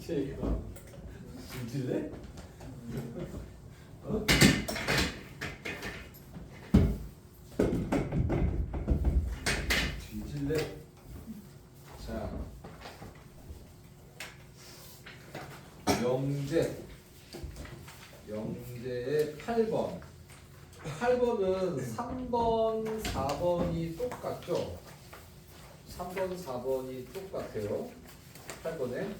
제가 뒤질래? 어? 뒤질래? 자, 영재의 8번. 8번은 3번, 4번이 똑같죠? 3번, 4번이 똑같아요. 8번에.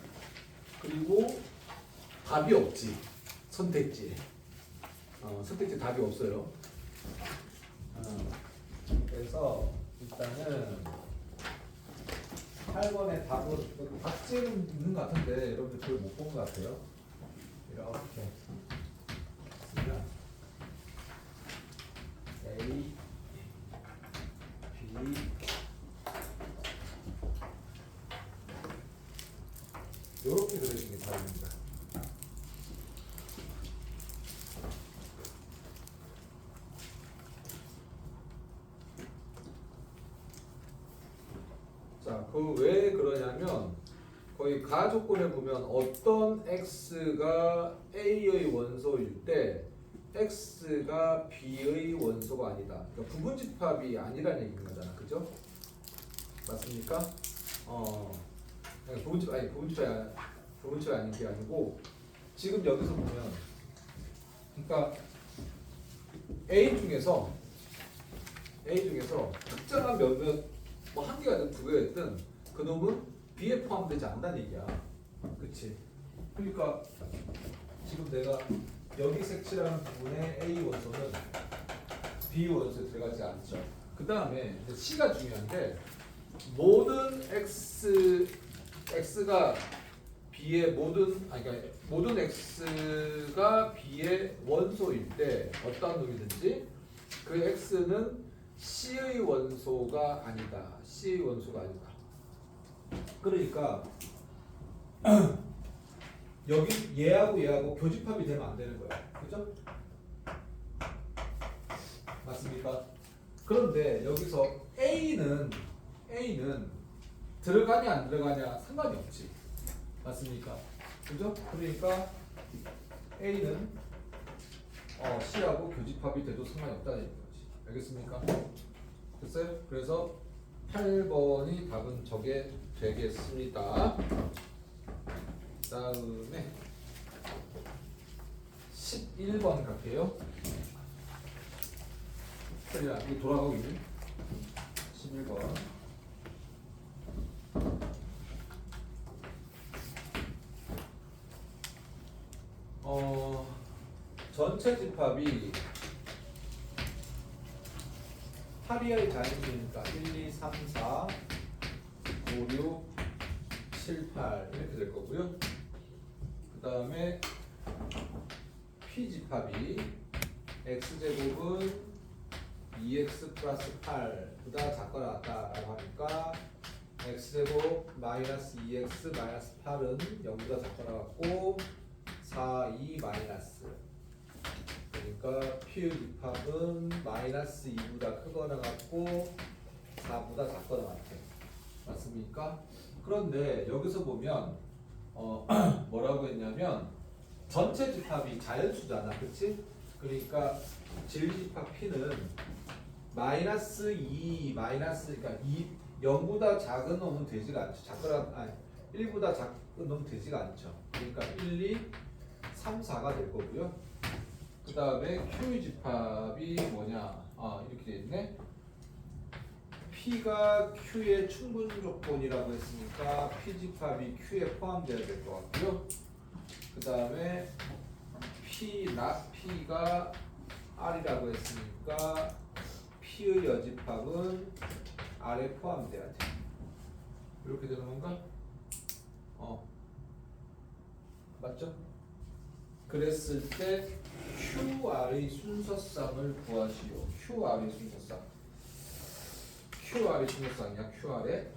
그리고 답이 없지. 선택지. 선택지 답이 없어요. 그래서 일단은 8번의 답은 박지는 있는 것 같은데 여러분들 그걸 못 본 것 같아요. 이렇게 쓰면 A, B, 이렇게 그려주는 게 답입니다. 자, 그 왜 그러냐면 거의 가조건에 보면 어떤 x가 a의 원소일 때 x가 b의 원소가 아니다. 그러니까 부분집합이 아니라는 얘기인 거잖아, 그죠? 맞습니까? 부분집합이 아닌 게 아니고 지금 여기서 보면, 그러니까 A 중에서 특정한 몇몇 뭐 한 개가 됐든 두 개가 됐든 그 놈은 B에 포함되지 않는다는 얘기야. 그치? 그러니까 지금 내가 여기 색칠하는 부분에 A 원소는 B 원소에 들어가지 않죠. 그 다음에 C가 중요한데 모든 X가 B의 모든 X가 B의 원소일 때 어떤 놈이든지 그 X는 C의 원소가 아니다. C의 원소가 아니다. 그러니까 여기 얘하고 교집합이 되면 안 되는 거야. 그죠? 맞습니까? 그런데 여기서 A는 들어가냐 안 들어가냐 상관이 없지. 맞습니까? 그죠? 그러니까 A는 C하고 교집합이 돼도 상관이 없다는 얘기지. 알겠습니까? 됐어요? 그래서 8번이 답은 저게 되겠습니다. 다음에 11번 갈게요. 이거 돌아가고 있는 11번. 전체 집합이 8이의 자연수니까 1, 2, 3, 4, 5, 6, 7, 8 이렇게 될 거고요. 그 다음에 P집합이 X제곱은 2X 플러스 8보다 작거나 같다라고 하니까 X제곱 마이너스 2X 마이너스 8은 0보다 작거나 같고 4, 2 마이너스, 그러니까 P의 집합은 마이너스 2보다 크거나 같고 4보다 작거나 같아. 맞습니까? 그런데 여기서 보면 뭐라고 했냐면 전체 집합이 자연수잖아, 그치? 그러니까 질집합 P는 마이너스 2 마이너스, 그러니까 0보다 작은 놈은 되지가 않죠. 1보다 작은 놈은 되지가 않죠. 그러니까 1, 2, 3, 4가 될 거고요. 그 다음에 Q의 집합이 뭐냐? 이렇게 돼 있네. P가 Q의 충분 조건이라고 했으니까 P 집합이 Q에 포함되어야 될 것 같고요. 그 다음에 P가 R이라고 했으니까 P의 여집합은 R에 포함돼야 돼. 이렇게 되는 건가? 맞죠? 그랬을 때 QR의 순서쌍을 구하시오. QR의 순서쌍. QR의 순서쌍이야. QR의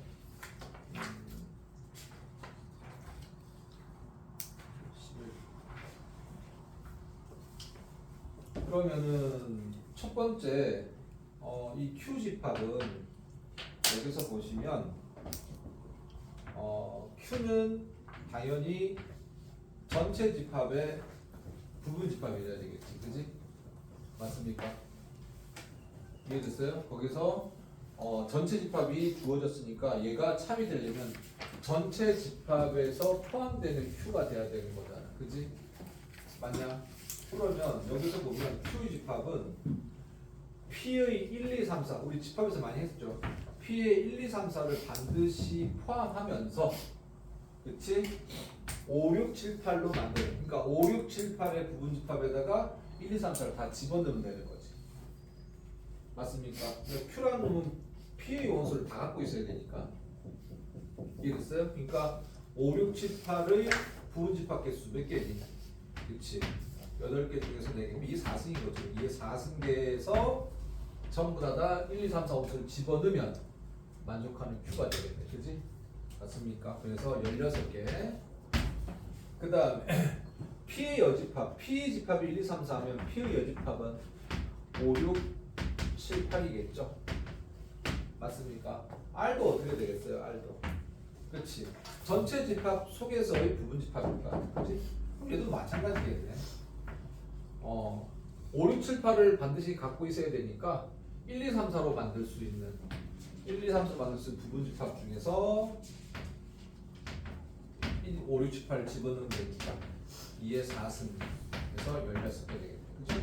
그러면은 첫 번째 이 Q 집합은 여기서 보시면 Q는 당연히 전체 집합의 부분 집합이래야 되겠지, 그지? 맞습니까? 이해됐어요? 거기서 전체 집합이 주어졌으니까 얘가 참이 되려면 전체 집합에서 포함되는 Q가 돼야 되는 거잖아, 그지? 맞냐? 그러면 여기서 보면 Q의 집합은 P의 1, 2, 3, 4 우리 집합에서 많이 했죠. P의 1, 2, 3, 4를 반드시 포함하면서 그치? 5, 6, 7, 8로 만드는 그러니까 5, 6, 7, 8의 부분 집합에다가 1, 2, 3, 4를 다 집어넣으면 되는 거지. 맞습니까? Q라는 놈은 P의 원소를 다 갖고 있어야 되니까. 이해됐어요? 그러니까 5, 6, 7, 8의 부분 집합 개수 몇 개니? 그치? 8개 중에서 4개. 이게 4승인 거죠. 이게 4승계에서 전부 다 1, 2, 3, 4, 5를 집어넣으면 만족하는 Q가 되겠네. 그지? 맞습니까? 그래서 16개. 그 다음에 P의 여집합. P의 집합이 1, 2, 3, 4면 P의 여집합은 5, 6, 7, 8이겠죠? 맞습니까? R도 어떻게 되겠어요? R도. 그렇지. 전체 집합 속에서의 부분 집합이니까. 그렇지? 그럼 얘도 마찬가지겠네. 5, 6, 7, 8을 반드시 갖고 있어야 되니까 1, 2, 3, 4로 만들 수 있는 1, 2, 3, 4로 만들 수 있는 부분 집합 중에서 5, 6, 7, 8을 집어넣으면 되니까 2의 4승 그래서 16개 되겠네. 그죠?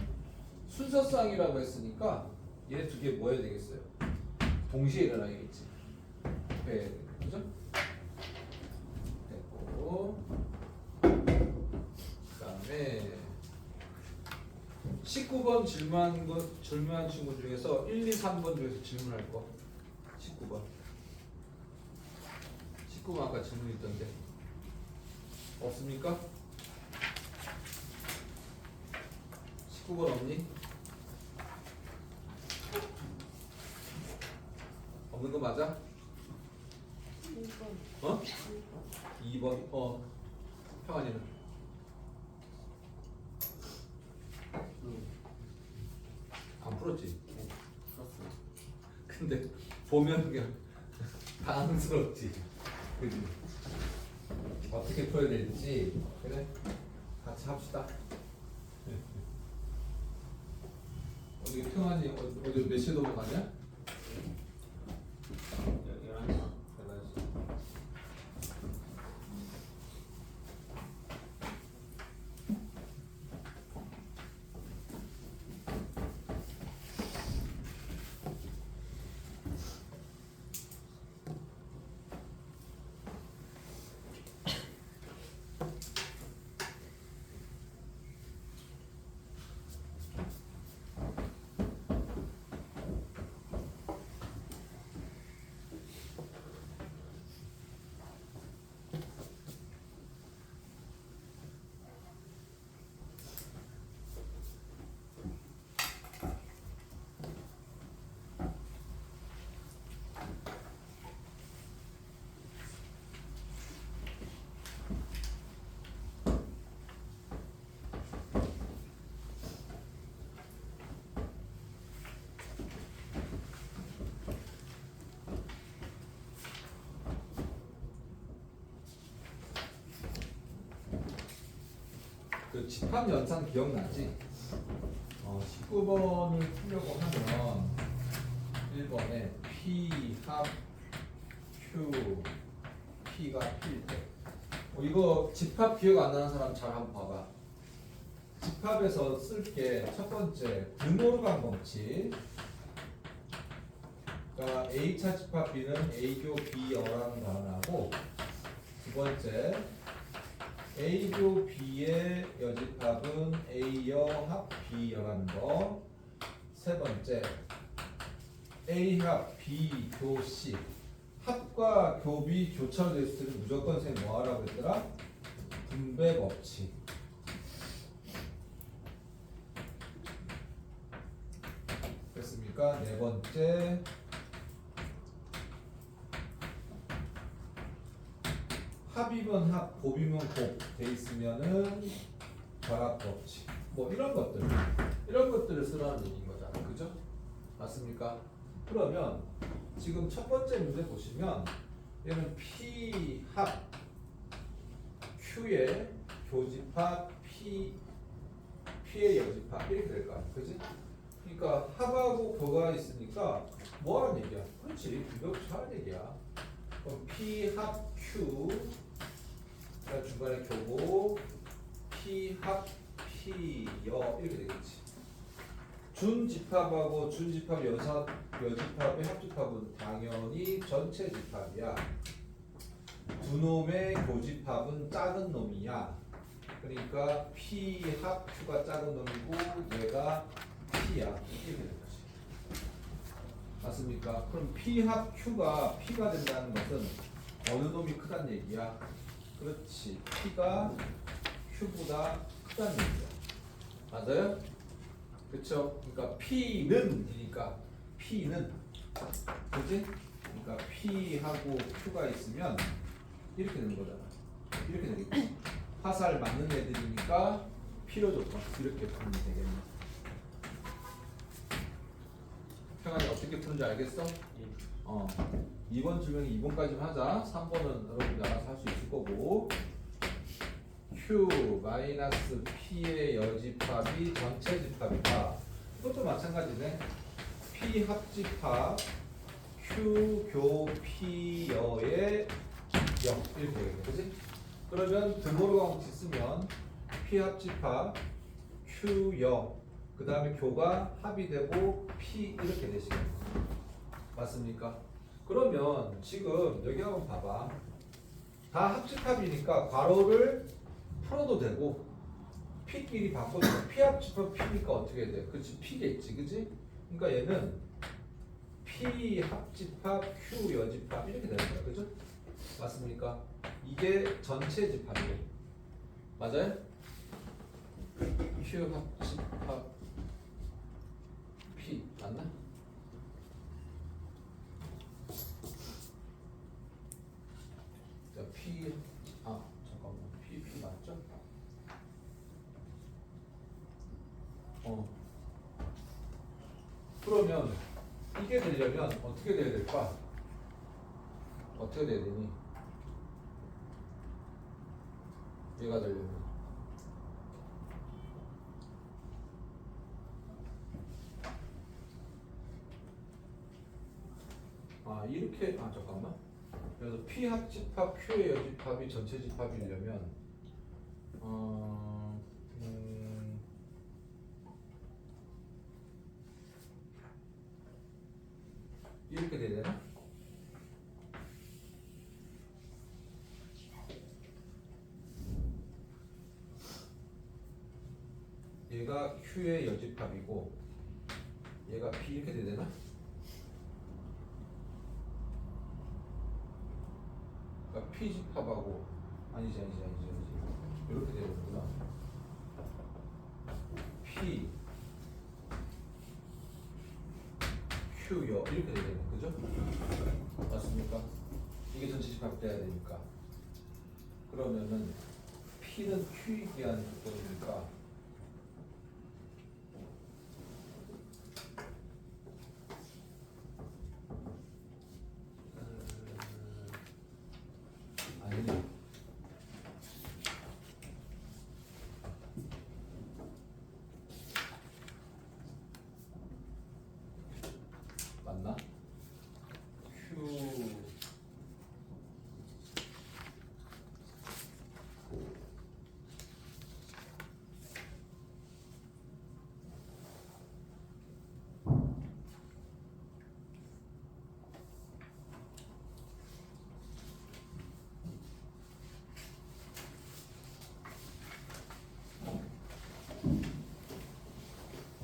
순서쌍이라고 했으니까 얘 두 개 뭐 해야 되겠어요? 동시에 일어나야겠지. 네, 그죠? 됐고 그 다음에 19번 질문한 친구 중에서 1, 2, 3번 중에서 질문할 거 19번 19번 아까 질문 있던데 없습니까? 19번 없니? 없는 거 맞아? 2번 2번 평안이는? 안 풀었지? 풀었어. 근데 보면 그냥 당황스럽지. 그지? 어떻게 풀어야 될지 그래? 같이 합시다. 어디 평안이 어디 몇 시에 넘어가냐? 11시. 그 집합 연산 기억나지? 19번을 풀려고 하면 1번에 P 합 Q P가 P일 때 이거 집합 기억 안 나는 사람 잘 한번 봐봐. 집합에서 쓸 게 첫 번째 등호로 간 법칙. 그러니까 A차 집합 B는 A교 B여라는 거 하나고 두 번째 A교 B의 여집합은 A여 합 B여라는 거. 세 번째 A 합 B 교 C 합과 교비 교차로 됐을 때는 무조건 생 뭐하라고 했더라? 분배 법칙. 됐습니까? 네 번째 합이면 합, 곱이면 곱 돼 있으면은 결합 법칙. 뭐 이런 것들을 쓰라는 얘기인 거잖아, 그죠? 맞습니까? 그러면 지금 첫 번째 문제 보시면 얘는 P 합 Q에 교집합 P의 여집합 이렇게 될 거 아니야, 그지? 그러니까 합하고 교가 있으니까 뭐 하는 얘기야? 그렇지, 비교합 하는 얘기야. 그럼 P 합 Q, 그다음 중간에 교고 P 합 P 여 이렇게 되겠지. 준집합하고 준집합 여집합의 합집합은 당연히 전체 집합이야. 두 놈의 교집합은 작은 놈이야. 그러니까 P 합 Q가 작은 놈이고 얘가 P야. 이렇게 되는 거지. 맞습니까? 그럼 P 합 Q가 P가 된다는 것은 어느 놈이 크다는 얘기야? 그렇지. P가 Q보다 크다는 얘기야. 맞아요? 그쵸? 그러니까 P는이니까 P는 그지? 그러니까 P하고 Q가 있으면 이렇게 되는 거잖아. 이렇게 되겠지. 화살 맞는 애들이니까 필요 조건 이렇게 풀면 되겠네. 평안이 어떻게 푸는지 알겠어? 어. 2번 질문에 2번까지만 하자. 3번은 여러분이 알아서 할 수 있을 거고. Q-P의 여집합이 전체 집합이다. 이것도 마찬가지네. P 합집합 Q 교 P 여의 0 이렇게 되겠네. 그치? 그러면 등호로 방식 쓰면 P 합집합 Q 여 그 다음에 교가 합이 되고 P 이렇게 되시겠네. 맞습니까? 그러면 지금 여기 한번 봐봐. 다 합집합이니까 괄호를 풀어도 되고 P끼리 바꿔도 돼. P 합집합 P니까 어떻게 돼? 그치? P겠지, 그치? 그러니까 얘는 P 합집합 Q 여집합 이렇게 되는 거야, 그죠? 맞습니까? 이게 전체 집합이에요. 맞아요? Q 합집합 P 맞나? 자, P 잠깐만. P 맞죠? 그러면 이게 되려면 어떻게 돼야 될까? 어떻게 돼야 되니? 얘가 되려면 이렇게 잠깐만. 그래서 P 합집합 Q의 여집합이 전체 집합이려면 이렇게 돼야 되나? 얘가 Q의 여집합이고 얘가 P 이렇게 돼야 되나? 그러니까 P 집합하고 아니지 이렇게 돼야 되구나. P Q 여 이렇게 돼야 되네, 그죠? 맞습니까? 이게 전체 집합 돼야 되니까. 그러면은 P는 Q에 대한 조건이니까 아니네. 맞나? Q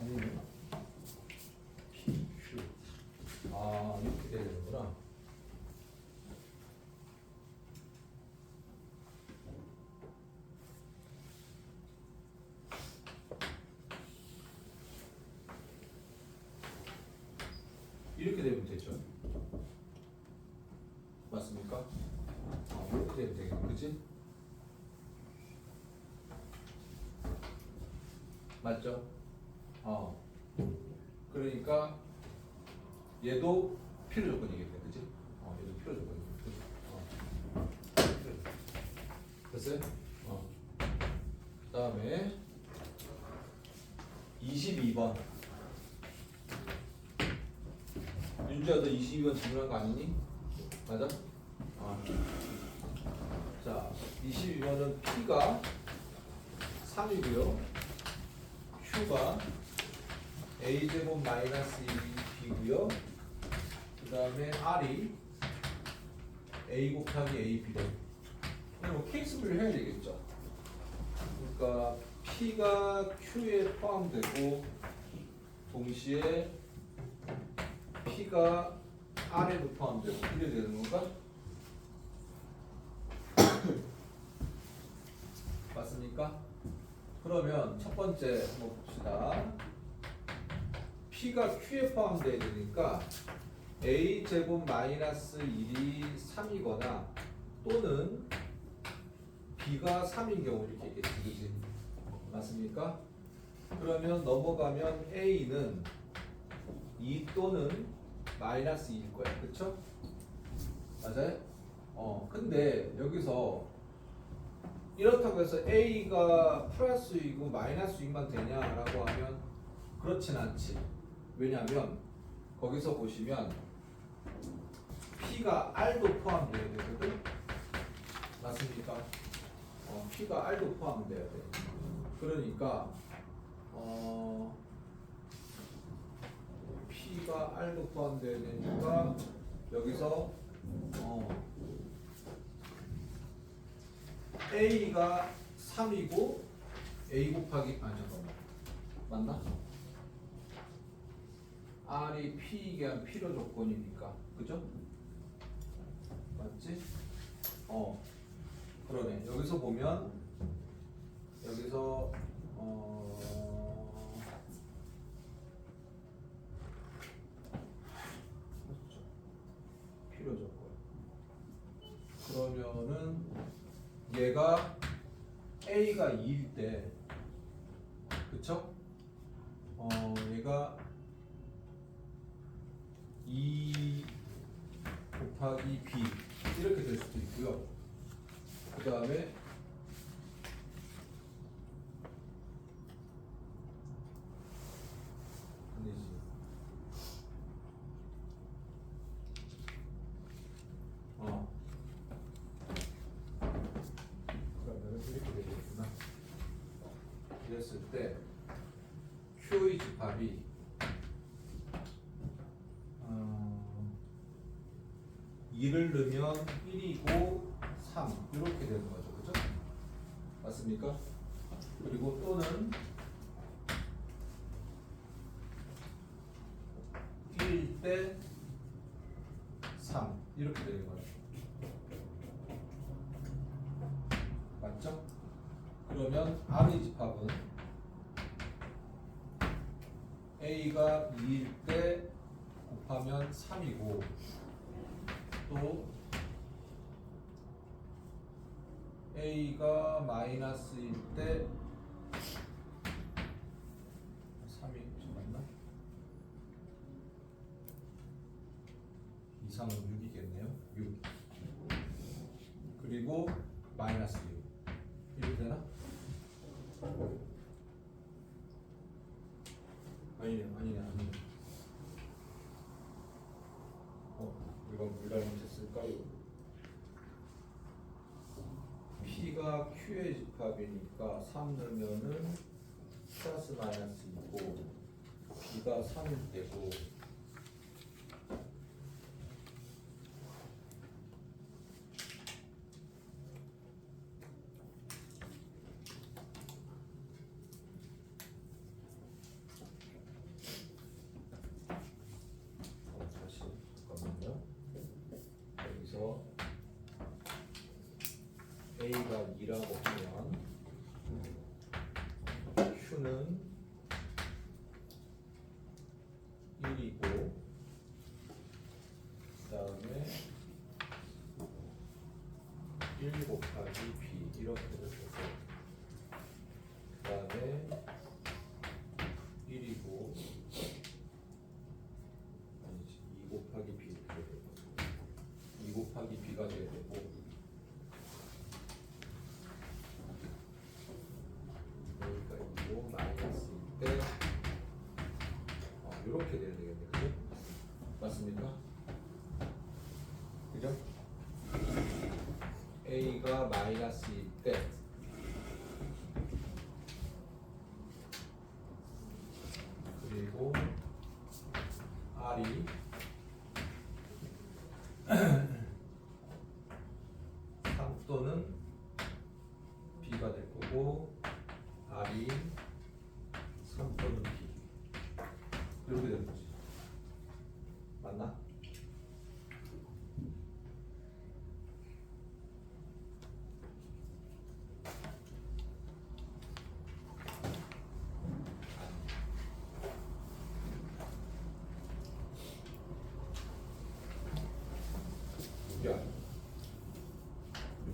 아니네. P, Q. 이렇게 돼야 되는구나. 이렇게 되면 되죠. 맞습니까? 이렇게 되면 되겠네, 그치? 맞죠? 그러니까 얘도 필요 조건이겠네, 그치? 얘도 필요 조건이겠네, 그치? 됐어요? 다음에 22번. 윤주야, 너 22번 질문한 거 아니니? 맞아? 자, 22번은 P가 3이고요. Q가 A제곱 마이너스 2B고요. 그 다음에 R이 A 곱하기 AB래. 그럼 케이스 분류 해야 되겠죠? 그러니까 P가 Q에 포함되고 동시에 P가 R에도 포함되고 이래 되는 건가? 맞습니까? 그러면 첫 번째 한번 봅시다. P가 Q에 포함되어야 되니까 A 제곱 마이너스 1이 3이거나 또는 B가 3인 경우 이렇게 있겠지, 그지? 맞습니까? 그러면 넘어가면 A는 2 또는 마이너스 2일 거야, 그쵸? 맞아요? 근데 여기서 이렇다고 해서 A가 플러스 2이고 마이너스 2만 되냐라고 하면 그렇진 않지. 왜냐면 거기서 보시면 P가 R도 포함돼야 되거든? 맞습니까? P가 R도 포함돼야 돼. 그러니까 P가 R도 포함돼야 되니까 여기서 A가 3이고 A 곱하기 잠깐만 맞나? R이 P이게 한 필요 조건이니까 그죠? 맞지? 그러네. 여기서 보면 여기서 필요 조건. 그러면은 얘가 A가 2일 때 그쵸? 얘가 2 곱하기 B 이렇게 될 수도 있고요. 그 다음에 아니지. 그러면 이렇게 되겠구나. 이랬을 때 Q의 집합이 2를 넣으면 1이고 3 이렇게 되는 거죠, 그죠? 맞습니까? 그리고 또는 1일 때 3 이렇게 되는 거죠. 맞죠? 그러면 R의 집합은 A가 2일 때 곱하면 3이고 또 A가 마이너스일 때 3이 좀 맞나? 이상은 6이겠네요. 6 그리고 마이너스 6 이렇게 되나? 아니네. 이건 뭘 잘못했을까요? P가 Q의 집합이니까 3 넣으면은 플러스 마이너스 있고 B가 3일 때고 다시 잠깐만요. 여기서 A가 2라고 하면 Q는 1이고 그 다음에 1 곱하기 B 이렇게 되고 그 다음에 1이고 아니지 2 곱하기 B 이렇게 되고 2 곱하기 B가 돼야 되고 A가 2고 마이너스 2때 이렇게 되면 되겠네. 그죠? 맞습니까? 그죠? A가 마이너스 2때 그리고 R이 3 또는 B가 될 거고 R이 3 또는 B 이렇게 되는 거지. 맞나?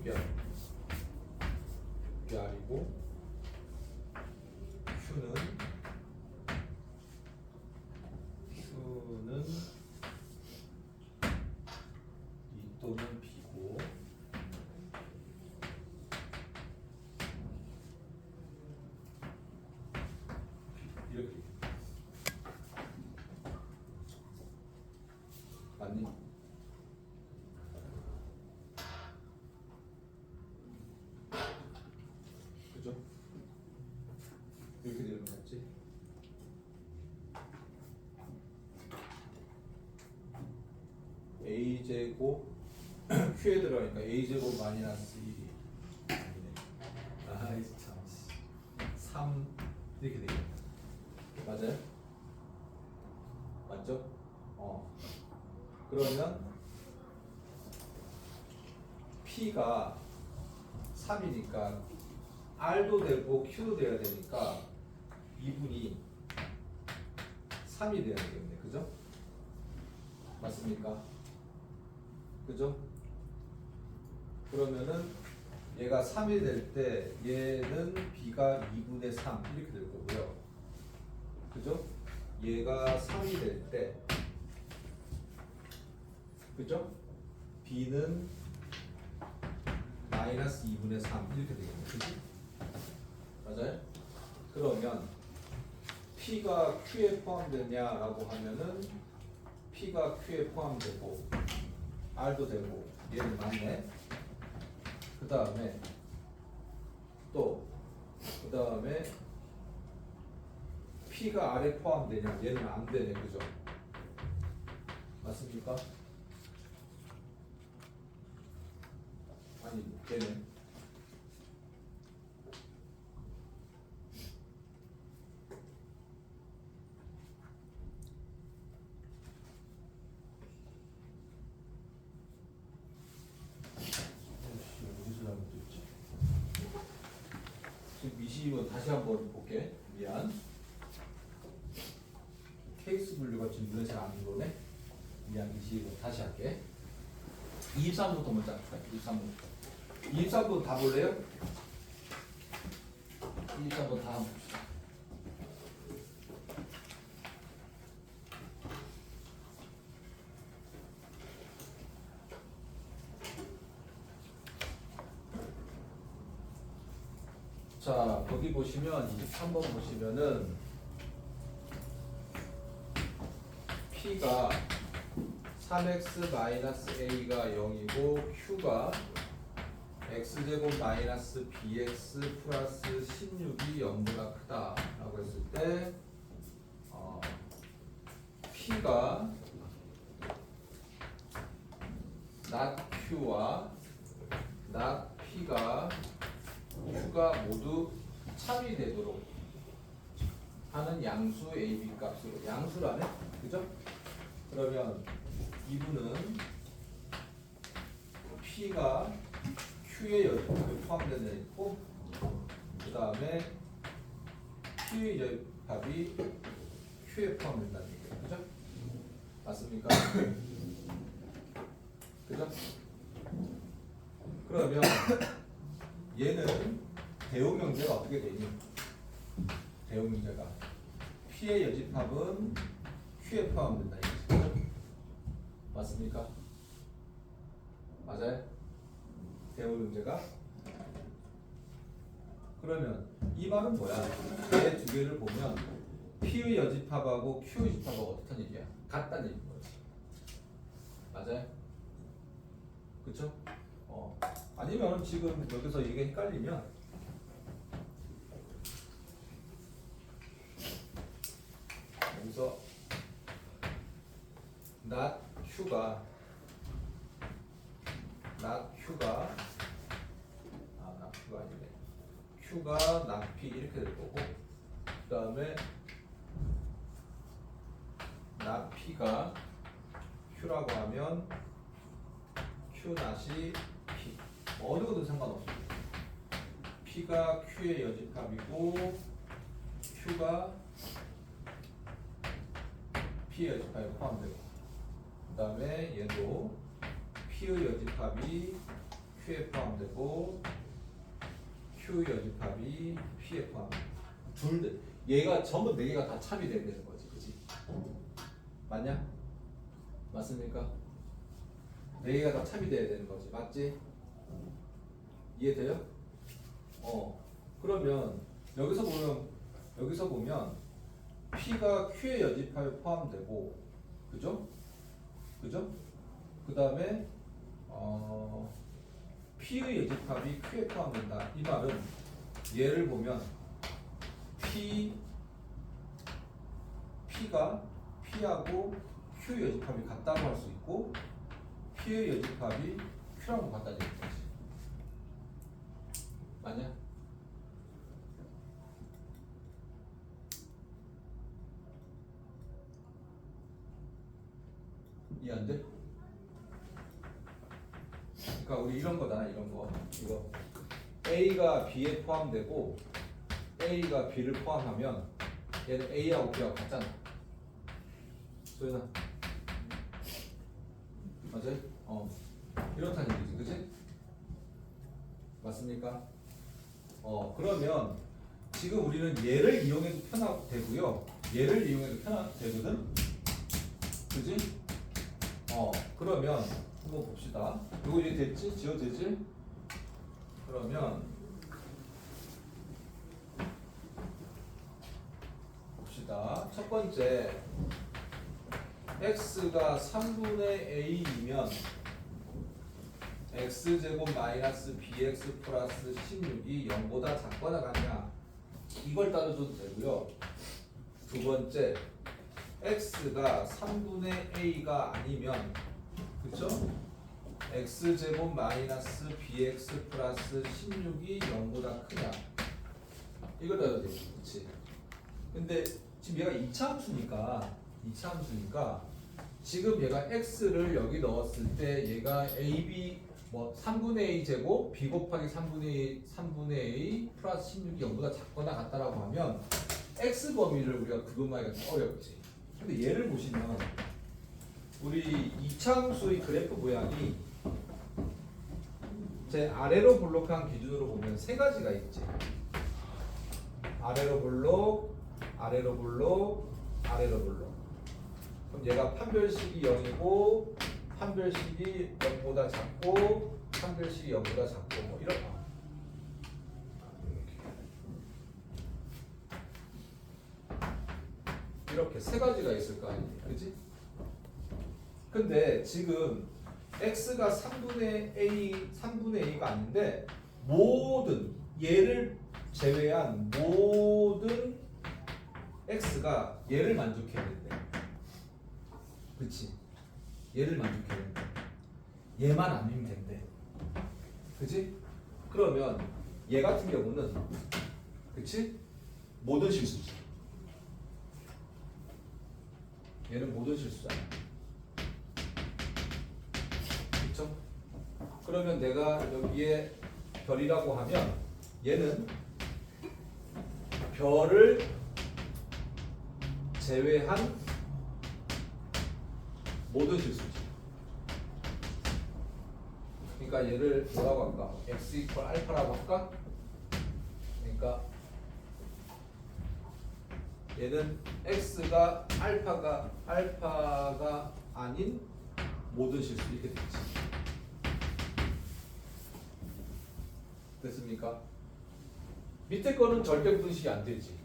이게 R이고 Q는 2 또는 B고 이렇게 맞니? 그죠? 이렇게 되는 거 맞지? A제곱 Q에 들어가니까 A제곱 마이너스 1이 아이 참 3 이렇게 되겠다. 맞아요? 맞죠? 그러면 P가 3이니까 R도 되고 Q도 돼야 되니까 2분이 3이 돼야 되겠네. 그죠? 맞습니까? 그죠? 그러면은 얘가 3이 될 때 얘는 B가 2분의 3 이렇게 될 거고요. 그죠? 얘가 3이 될 때 그죠? B는 마이너스 2분의 3 이렇게 되겠네. 그지? 맞아요? 그러면 P가 Q에 포함되냐라고 하면은 P가 Q에 포함되고 R도 되고 얘는 맞네. 그 다음에 P가 R에 포함되냐 얘는 안 되네. 그죠? 맞습니까? 아니 되네. 어디서 잘못됐지? 지금 미시이번 다시 한번 볼게. 미안. 케이스 분류가 지금 눈에 잘 안 들어오네. 미안. 미시이번 다시 할게. 23부터 먼저 할까? 23부터. 23부 다 볼래요? 23부 다 한번 봅시다. 자, 거기 보시면 23번 보시면은 P가 3x-a가 0이고 Q가 x제곱 마이너스 bx 플러스 16이 0보다 크다 라고 했을 때 P가 not Q와 not P가 Q가 모두 참이 되도록 하는 양수 AB 값으로 양수라네? 그죠? 그러면 이분은 P가 Q의 여집합에 포함되는 애 있고 그 다음에 Q의 여집합이 Q에 포함된다는 얘기예요. 그죠? 맞습니까? 그죠? 그러면 얘는 대응형제가 어떻게 되니? 대응형제가 P의 여집합은 Q에 포함된다 이거죠? 맞습니까? 맞아요? 대응형제가 그러면 이 말은 뭐야? 얘 두 개를 보면 P의 여집합하고 Q의 집합하고 어떻다는 얘기야? 같다는 얘기인 거지. 맞아요? 그쵸? 아니면 지금 여기서 이게 헷갈리면 여기서 not Q가 아니네. Q가 not P 이렇게 될 거고 그 다음에 not P가 Q라고 하면 Q not이 P 어느 것도 상관없어. P가 Q의 여집합이고 Q가 P의 여집합에 포함되고 그 다음에 얘도 P의 여집합이 Q에 포함되고 Q의 여집합이 P에 포함되고 얘가 전부 4개가 다 참이 돼야 되는 거지. 그치? 맞냐? 맞습니까? 4개가 다 참이 돼야 되는 거지. 맞지? 이해돼요? 그러면 여기서 보면 P가 Q의 여집합에 포함되고 그죠? 그 다음에 P의 여집합이 Q에 포함된다. 이 말은 얘를 보면 P가 P하고 Q의 여집합이 같다고 할 수 있고 P의 여집합이 Q라고 같다는 얘기지. 맞냐? 이해 안 돼? 그러니까 우리 이런 거잖아. 이거 A가 B에 포함되고 A가 B를 포함하면 얘는 A하고 B하고 같잖아. 소연아 맞아요? 이렇다는 얘기지. 그치? 맞습니까? 그러면 지금 우리는 얘를 이용해도 되고요 얘를 이용해도 되거든? 그치? 그러면 한번 봅시다. 이거 이제 됐지? 지워도 되지? 그러면 봅시다. 첫 번째 x가 3분의 a이면 x제곱 마이너스 bx 플러스 16이 0보다 작거나 같냐 이걸 따져줘도 되고요. 두 번째 x가 3분의 a가 아니면 그쵸? x제곱 마이너스 bx 플러스 16이 0보다 크냐 이걸 따져야 되지. 그치? 근데 지금 얘가 이차함수니까 지금 얘가 x를 여기 넣었을 때 얘가 ab 3분의 a 제곱 b 곱하기 3분의 a 플러스 16이 0보다 작거나 같다라고 하면 x 범위를 우리가 구분하기가 좀 어렵지. 근데 얘를 보시면 우리 이차함수의 그래프 모양이 제 아래로 볼록한 기준으로 보면 세 가지가 있지. 아래로 볼록, 아래로 볼록, 아래로 볼록. 그럼 얘가 판별식이 0이고 판별식이 0보다 작고 판별식이 0보다 작고 뭐 이런 이렇게 세 가지가 있을 거 아니에요. 그치? 근데 지금 x가 3분의 a가 아닌데 모든 얘를 제외한 모든 x가 얘를 만족해야 된대. 그치? 얘를 만족해야 된대. 얘만 아니면 된대. 그치? 그러면 얘 같은 경우는 그치? 모든 실수지. 얘는 모든 실수잖아. 그쵸? 그러면 내가 여기에 별이라고 하면 얘는 별을 제외한 모든 실수지. 그러니까 얘를 뭐라고 할까? x 이퀄 알파라고 할까? 그러니까 얘는 x가 알파가 아닌 모든 실수 이렇게 되지. 됐습니까? 밑에 거는 절대 부등식이 안 되지.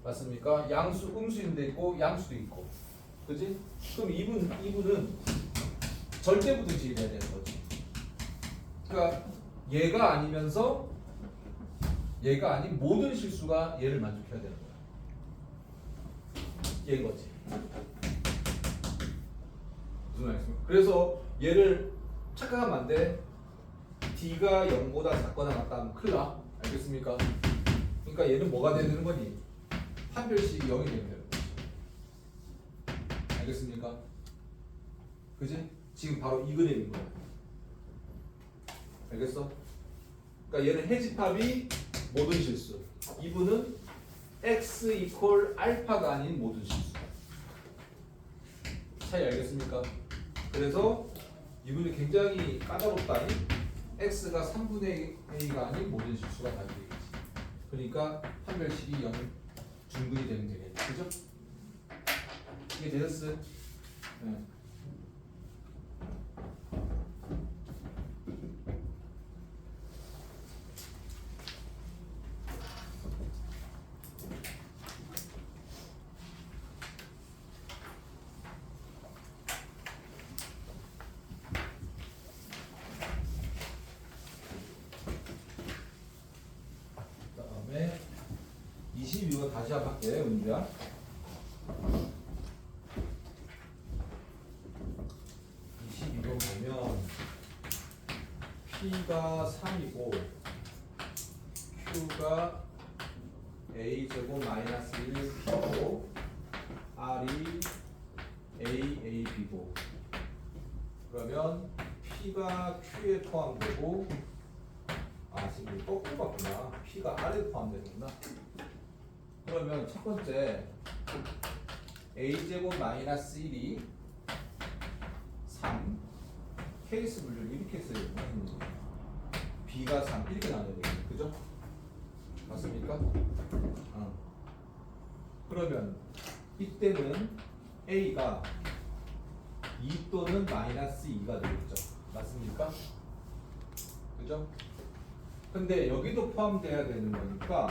맞습니까? 양수, 음수인도 있고 양수도 있고. 그지? 그럼 이분은 절대 부등식이 돼야 되는 거지. 그러니까 얘가 아니면서 얘가 아닌 모든 실수가 얘를 만족해야 되는 거야. 얘인 거지. 무슨 말이겠습니까? 그래서 얘를 착각하면 안 돼. D가 0보다 작거나 같다 하면 큰일 나. 알겠습니까? 그러니까 얘는 뭐가 돼야 되는 거니? 판별식이 0이 되면 되는 거지. 알겠습니까? 그지? 지금 바로 이 그림인 거야. 알겠어? 그러니까 얘는 해집합이 모든 실수. 이분은 x 이퀄 알파가 아닌 모든 실수. 차이 알겠습니까? 그래서 이분이 굉장히 까다롭다니 x가 3분의 a가 아닌 모든 실수가 다 되겠지. 그러니까 판별식이 0 중근이 되면 되겠지. 그죠? 이게 되셨어요? 네. 그다음에 22번 다시 한번 할게, 은주야. 22번 보면 P가 3이고 Q가 A제곱 마이너스 1P고 R이 AAB고 그러면 P가 Q에 포함되고 지금 거꾸로 봤구나. P가 R에 포함되는구나. 그러면 첫 번째 A제곱 마이너스 1이 3 케이스 분류를 이렇게 써야 되나? B가 3 이렇게 나눠야 되겠네. 그죠? 맞습니까? 그러면 이때는 A가 2 또는 마이너스 2가 되겠죠. 맞습니까? 그죠? 근데 여기도 포함돼야 되는 거니까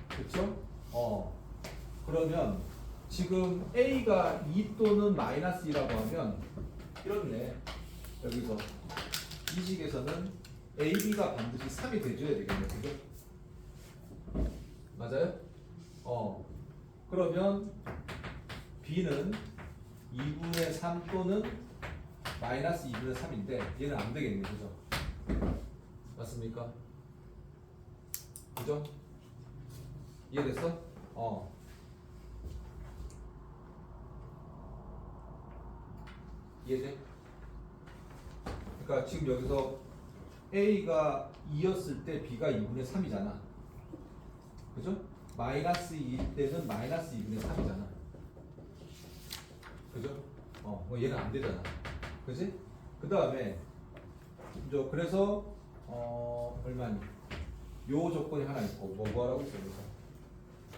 그쵸? 그러면 지금 A가 2 또는 마이너스 2라고 하면 이렇네. 여기서 이 식에서는 AB가 반드시 3이 돼줘야 되겠네. 그죠? 맞아요? 그러면 B는 2분의 3 또는 마이너스 2분의 3인데 얘는 안 되겠네. 그죠? 맞습니까? 그죠? 이해됐어? 이해돼? 그러니까 지금 여기서 A가 2였을 때 B가 2분의 3이잖아. 그죠? 마이너스 2일 때는 마이너스 2분의 3이잖아. 그죠? 뭐 얘는 안 되잖아. 그지? 그 다음에 그래서 얼마니? 요 조건이 하나 있고 뭐 하라고 했어? 그래서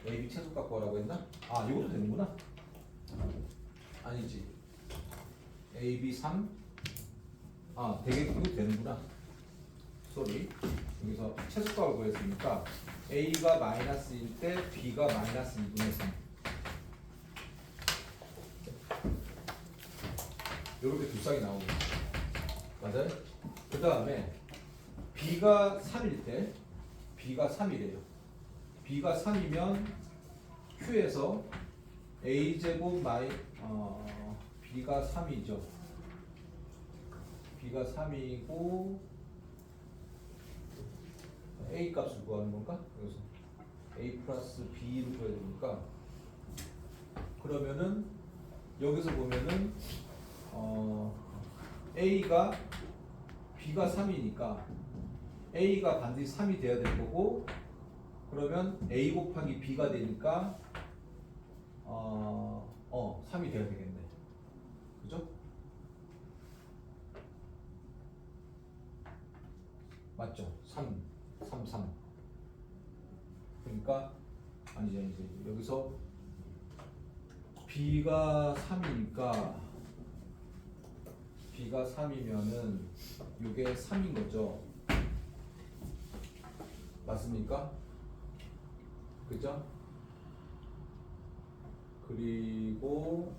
AB 최소값 구하라고 했나? 이것도 되는구나. 아니지. AB 3 되겠고 되는구나. 쏘리. 여기서 최소값을 구했으니까 A가 마이너스일 때 B가 마이너스 2분의 3 요렇게 두 쌍이 나오는 거죠. 맞아요? 그 다음에 B가 3일 때 B가 3이래요. B가 3이면 Q에서 A제곱 B가 3이죠. B가 3이고 A 값을 구하는 건가? 그래서 A 플러스 B를 구해야 되니까 그러면은 여기서 보면은 A가 B가 3이니까 A가 반드시 3이 돼야 될 거고 그러면 A 곱하기 B가 되니까 3이 돼야 되겠네. 그죠? 맞죠? 3 그러니까 아니죠. 여기서 B가 3이니까 B가 3이면은 이게 3인 거죠. 맞습니까? 그죠? 그리고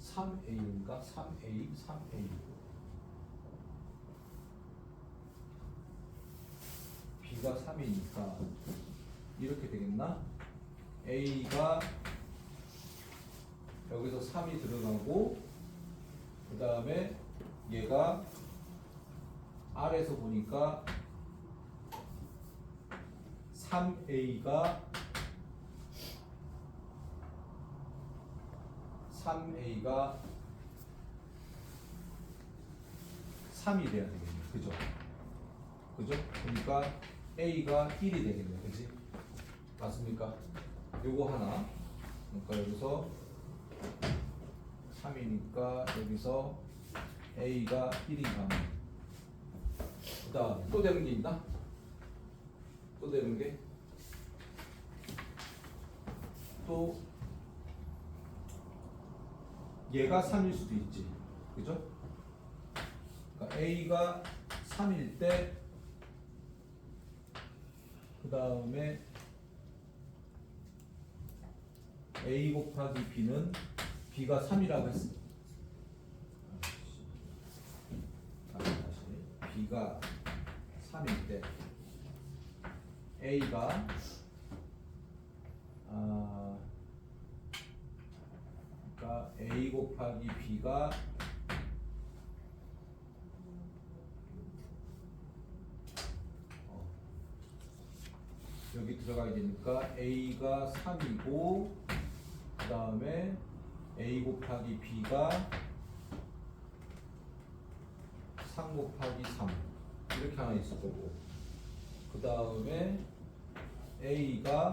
3a인가? 3a b가 3이니까 이렇게 되겠나? a가 여기서 3이 들어가고 그 다음에 얘가 R에서 보니까 3a가 3이 돼야 되겠네. 그죠? 그죠? 그러니까 a가 1이 되겠네. 그지? 맞습니까? 요거 하나. 그러니까 여기서 3이니까 여기서 a가 1인가. 그 다음에 또 되는 게 있나? 또 되는 게? 또 얘가 3일 수도 있지. 그죠? 그러니까 a가 3일 때 그 다음에 a 곱하기 b는 b가 3이라고 했어. 다시 b가 3일 때 a가 그러니까 a 곱하기 b가 여기 들어가야 되니까 a가 3이고 그 다음에 a 곱하기 b가 3 곱하기 3 이렇게 하나 있을 거고 그 다음에 a가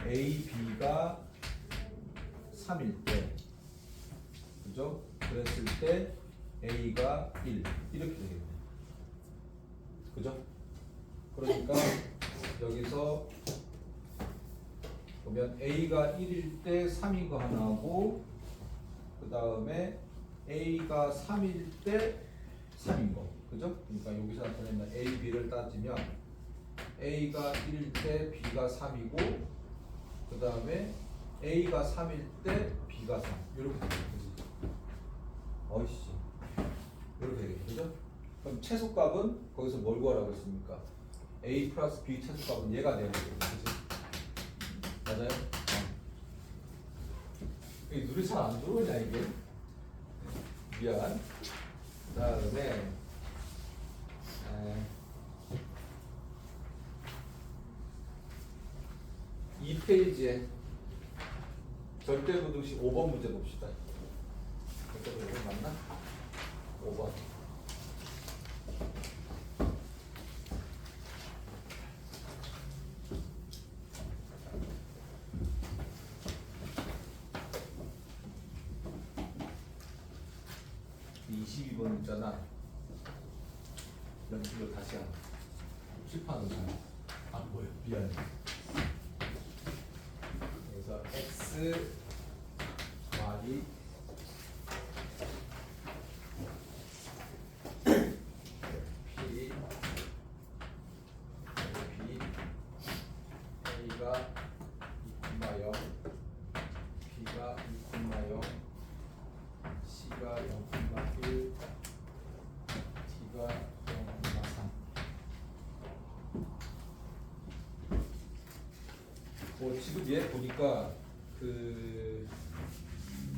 a, b가 3일 때 그죠? 그랬을 때 a가 1 이렇게 되겠네. 그죠? 그러니까 여기서 보면 a가 1일 때 3인 거 하나고 그 다음에 a가 3일 때 3인 거. 그죠? 그러니까 여기서 나타내는 a, b를 따지면 a가 1일 때 b가 3이고 그 다음에 a가 3일 때 b가 3 이렇게 되겠네. 어이씨 이렇게 되겠죠. 그죠? 그럼 최소값은 거기서 뭘 구하라고 했습니까? a 플러스 b 최소값은 얘가 되는 거죠. 그치? 맞아요? 이게 눈이 잘 안 들어오냐 이게? 미안. 그 다음에 2페이지에 절대부등식 5번 문제 봅시다. 절대부등식 맞나? 5번. 이 22번 문자나 연필로 다시 하나. 칠판으로 안 보여. 미안해. 그래서 x y p b a가 2,0 b가 2,0 c가 0,1 d가 0,3 지금 얘 보니까 그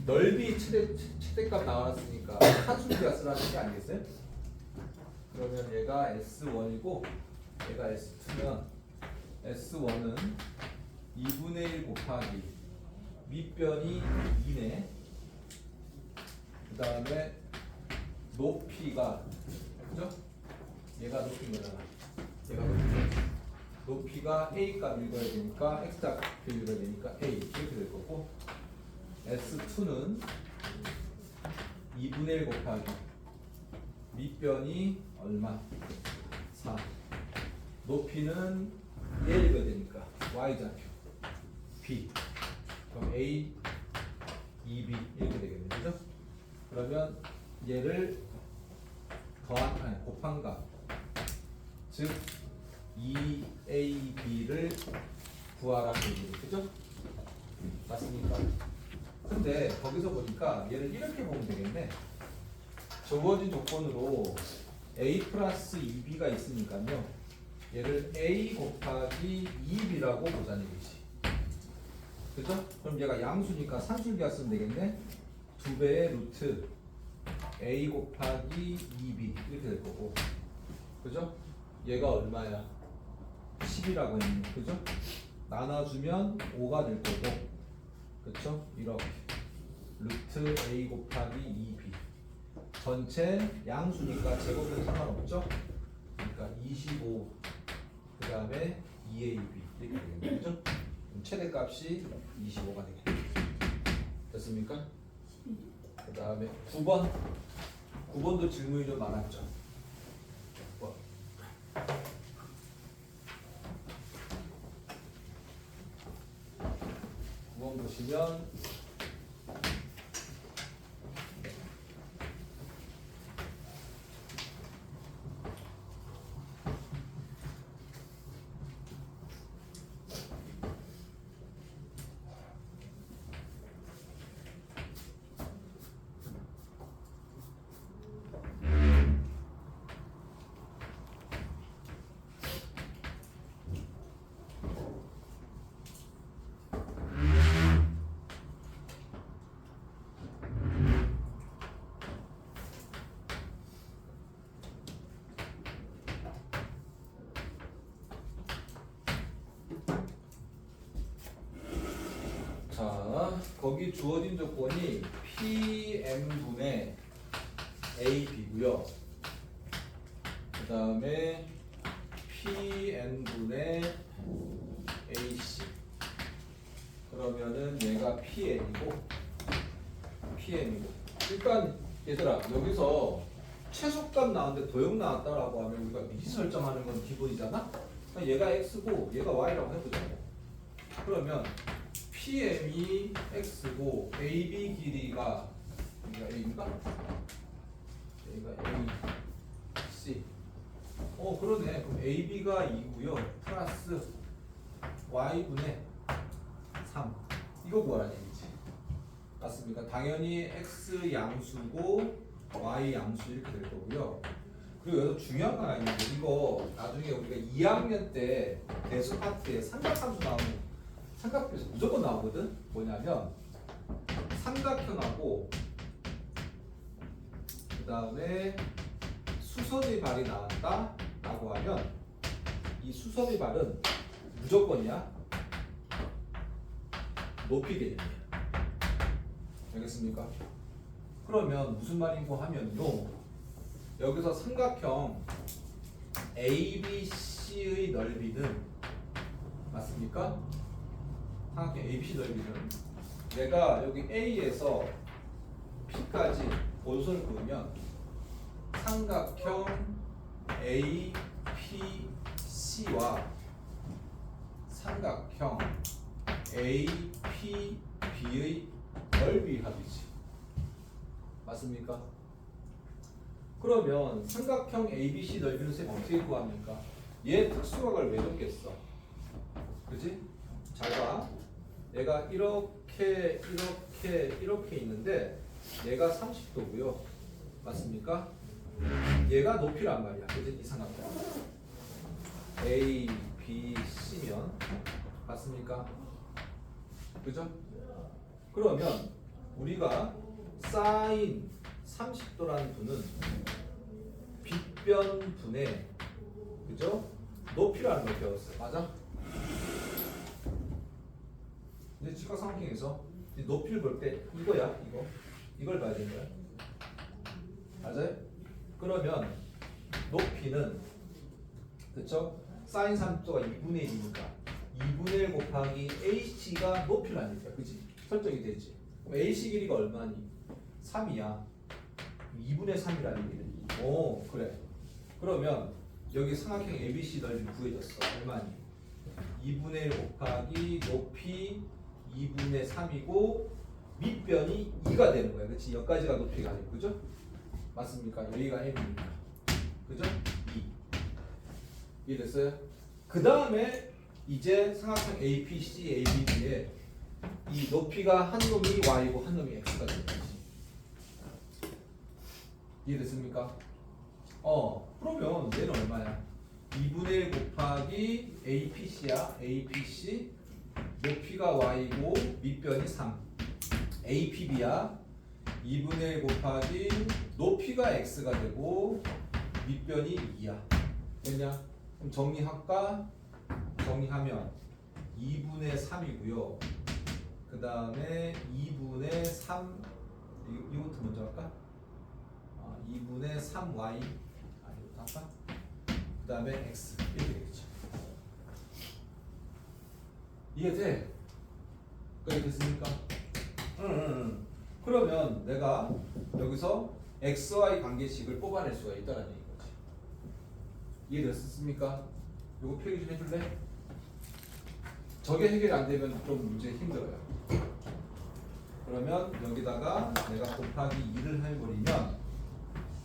넓이 최대값 나왔으니까 한수비가 쓰라는 게 아니겠어요? 그러면 얘가 S1이고 얘가 S2면 S1은 2분의 1 곱하기 밑변이 2네. 그 다음에 높이가 그죠? 얘가 높인 거잖아. 얘가 높이가 A 값 읽어야 되니까 X 값 읽어야 되니까 A 이렇게 될 거고 S2는 2분의 1 곱하기 밑변이 얼마? 4 높이는 얘 읽어야 되니까 y좌표 b. 그럼 a, 2b 이렇게 되겠네, 그죠? 그러면 얘를 곱한 값, 즉 2ab를 구하라는 얘기예요, 그죠? 맞습니까? 근데 거기서 보니까 얘를 이렇게 보면 되겠네. 주어진 조건으로 a 플러스 2b가 있으니까요, 얘를 a 곱하기 2b라고 보자는 얘기지. 그죠? 그럼 얘가 양수니까 산술기가 쓰면 되겠네. 2배의 루트 a 곱하기 2b 이렇게 될 거고, 그죠? 얘가 얼마야? 10이라고 했네, 그죠? 나눠주면 5가 될 거고, 그쵸? 이렇게 루트 a 곱하기 2b 전체 양수니까 제곱은 상관없죠? 그러니까 25, 그 다음에 2ab 이렇게 되겠네, 그죠? 그럼 최대값이 25가 되겠네. 됐습니까? 그 다음에 9번도 질문이 좀 많았죠? 9번 보시면 자, 거기 주어진 조건이 PM분의 AB고요. 그 다음에 PN분의 AC. 그러면은 얘가 PM이고 PM이고. 일단 얘들아, 여기서 최소값 나왔는데 도형 나왔다라고 하면 우리가 미리 설정하는 건 기본이잖아? 얘가 X고 얘가 Y라고 해보자. 그러면 PM이 X고 AB 길이가 여기가 A인가? 여기가 A, C. 그러네. 그럼 AB가 2고요. 플러스 Y분의 3. 이거 구하라는 얘기지. 맞습니까? 당연히 X 양수고 Y 양수 이렇게 될 거고요. 그리고 여기서 중요한 건 아닌데, 이거 나중에 우리가 2학년 때 대수 파트에 삼각함수 나오는 삼각표에서 무조건 나오거든. 뭐냐면 삼각형하고 그 다음에 수선의 발이 나왔다 라고 하면 이 수선의 발은 무조건이야. 높이 개념이야. 알겠습니까? 그러면 무슨 말인고 하면요, 여기서 삼각형 ABC의 넓이는 맞습니까? 삼각형 ABC 넓이는 내가 여기 A에서 P까지 본선을 그으면 삼각형 APC와 삼각형 APB의 넓이 합이지. 맞습니까? 그러면 삼각형 ABC 넓이는 쌤 어떻게 구합니까? 얘 특수각을 왜 줬겠어? 그지? 잘 봐. 얘가 이렇게 있는데 얘가 30도고요. 맞습니까? 얘가 높이란 말이야. 그지? 이 삼각형 A, B, C면 맞습니까? 그죠? 그러면 우리가 사인 30도라는 분은 빗변분의 그죠? 높이라는 걸 배웠어요. 맞아? 이제 직각삼각형에서 높이를 볼 때 이거야, 이걸 봐야 되는 거야. 맞아요? 그러면 높이는 그쵸? 사인 30도가 2분의 1이니까 2분의 1 곱하기 AC가 높이라니까, 그치? 설정이 되지. 그럼 AC 길이가 얼마니? 3이야. 2분의 3이라는 얘기는. 오, 그래. 그러면 여기 삼각형 ABC 넓이 구해졌어. 얼마니? 2분의 1 곱하기 높이 2분의 3이고 밑변이 2가 되는 거야. 그렇지? 여기까지가 높이가 아니고 그죠? 맞습니까? 여기가 m이니까. 그죠? 2. 이해됐어요? 그 다음에 이제 삼각형 APC, ABD에 이 높이가 한 놈이 y고 한 놈이 x가 되는 거지. 이해됐습니까? 그러면 얘는 얼마야? 2분의 1 곱하기 APC야. APC 높이가 y고 밑변이 3. APB야. 2분의 1 곱하기 높이가 x가 되고 밑변이 2야. 됐냐? 그럼 정리할까? 정리하면 2분의 3이고요. 그 다음에 2분의 3 이거부터 먼저 할까? 2분의 3y 이거부터 할까? 그 다음에 x 이렇게 되겠죠. 이해돼? 그게 됐습니까? 그러면 내가 여기서 xy 관계식을 뽑아낼 수가 있다는 얘기거지. 이해됐습니까? 요거 표기 좀 해줄래? 저게 해결이 안 되면 좀 문제 힘들어요. 그러면 여기다가 내가 곱하기 2를 해버리면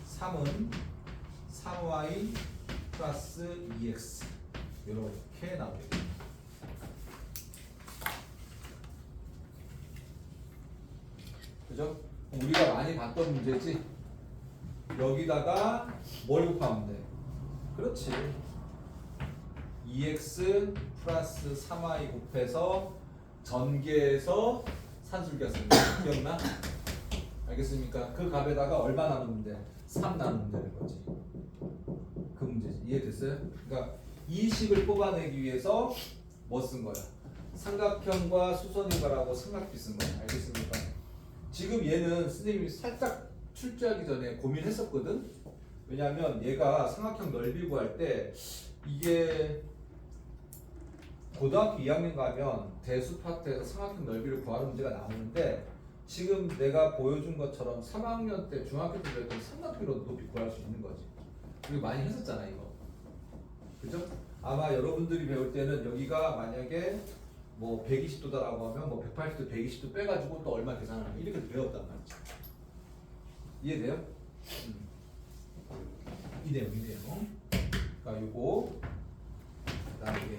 3은 3y 플러스 2x 이렇게 나오겠다. 그죠? 우리가 많이 봤던 문제지. 여기다가 뭘 곱하면 돼? 그렇지. 2x 플러스 3y 곱해서 전개해서 산술기가 쓰는 거 기억나? 알겠습니까? 그 값에다가 얼마 나누면 돼? 3 나누면 되는 거지. 그 문제지. 이해됐어요? 그러니까 이 식을 뽑아내기 위해서 뭐 쓴 거야? 삼각형과 수선인과라고 삼각비 쓴 거야. 알겠습니까? 지금 얘는 선생님이 살짝 출제하기 전에 고민했었거든. 왜냐하면 얘가 삼각형 넓이 구할 때 이게 고등학교 2학년 가면 대수 파트에서 삼각형 넓이를 구하는 문제가 나오는데 지금 내가 보여준 것처럼 3학년 때 중학교 때 배웠던 삼각비로 높이 구할 수 있는 거지. 우리 많이 했었잖아 이거. 그죠? 아마 여러분들이 배울 때는 여기가 만약에 뭐 120도다라고 하면 뭐 180도, 120도 빼가지고 또 얼마 계산하면 이렇게 배웠단 말이죠. 이해돼요? 이 내용. 그러니까 요거 그다음에 이게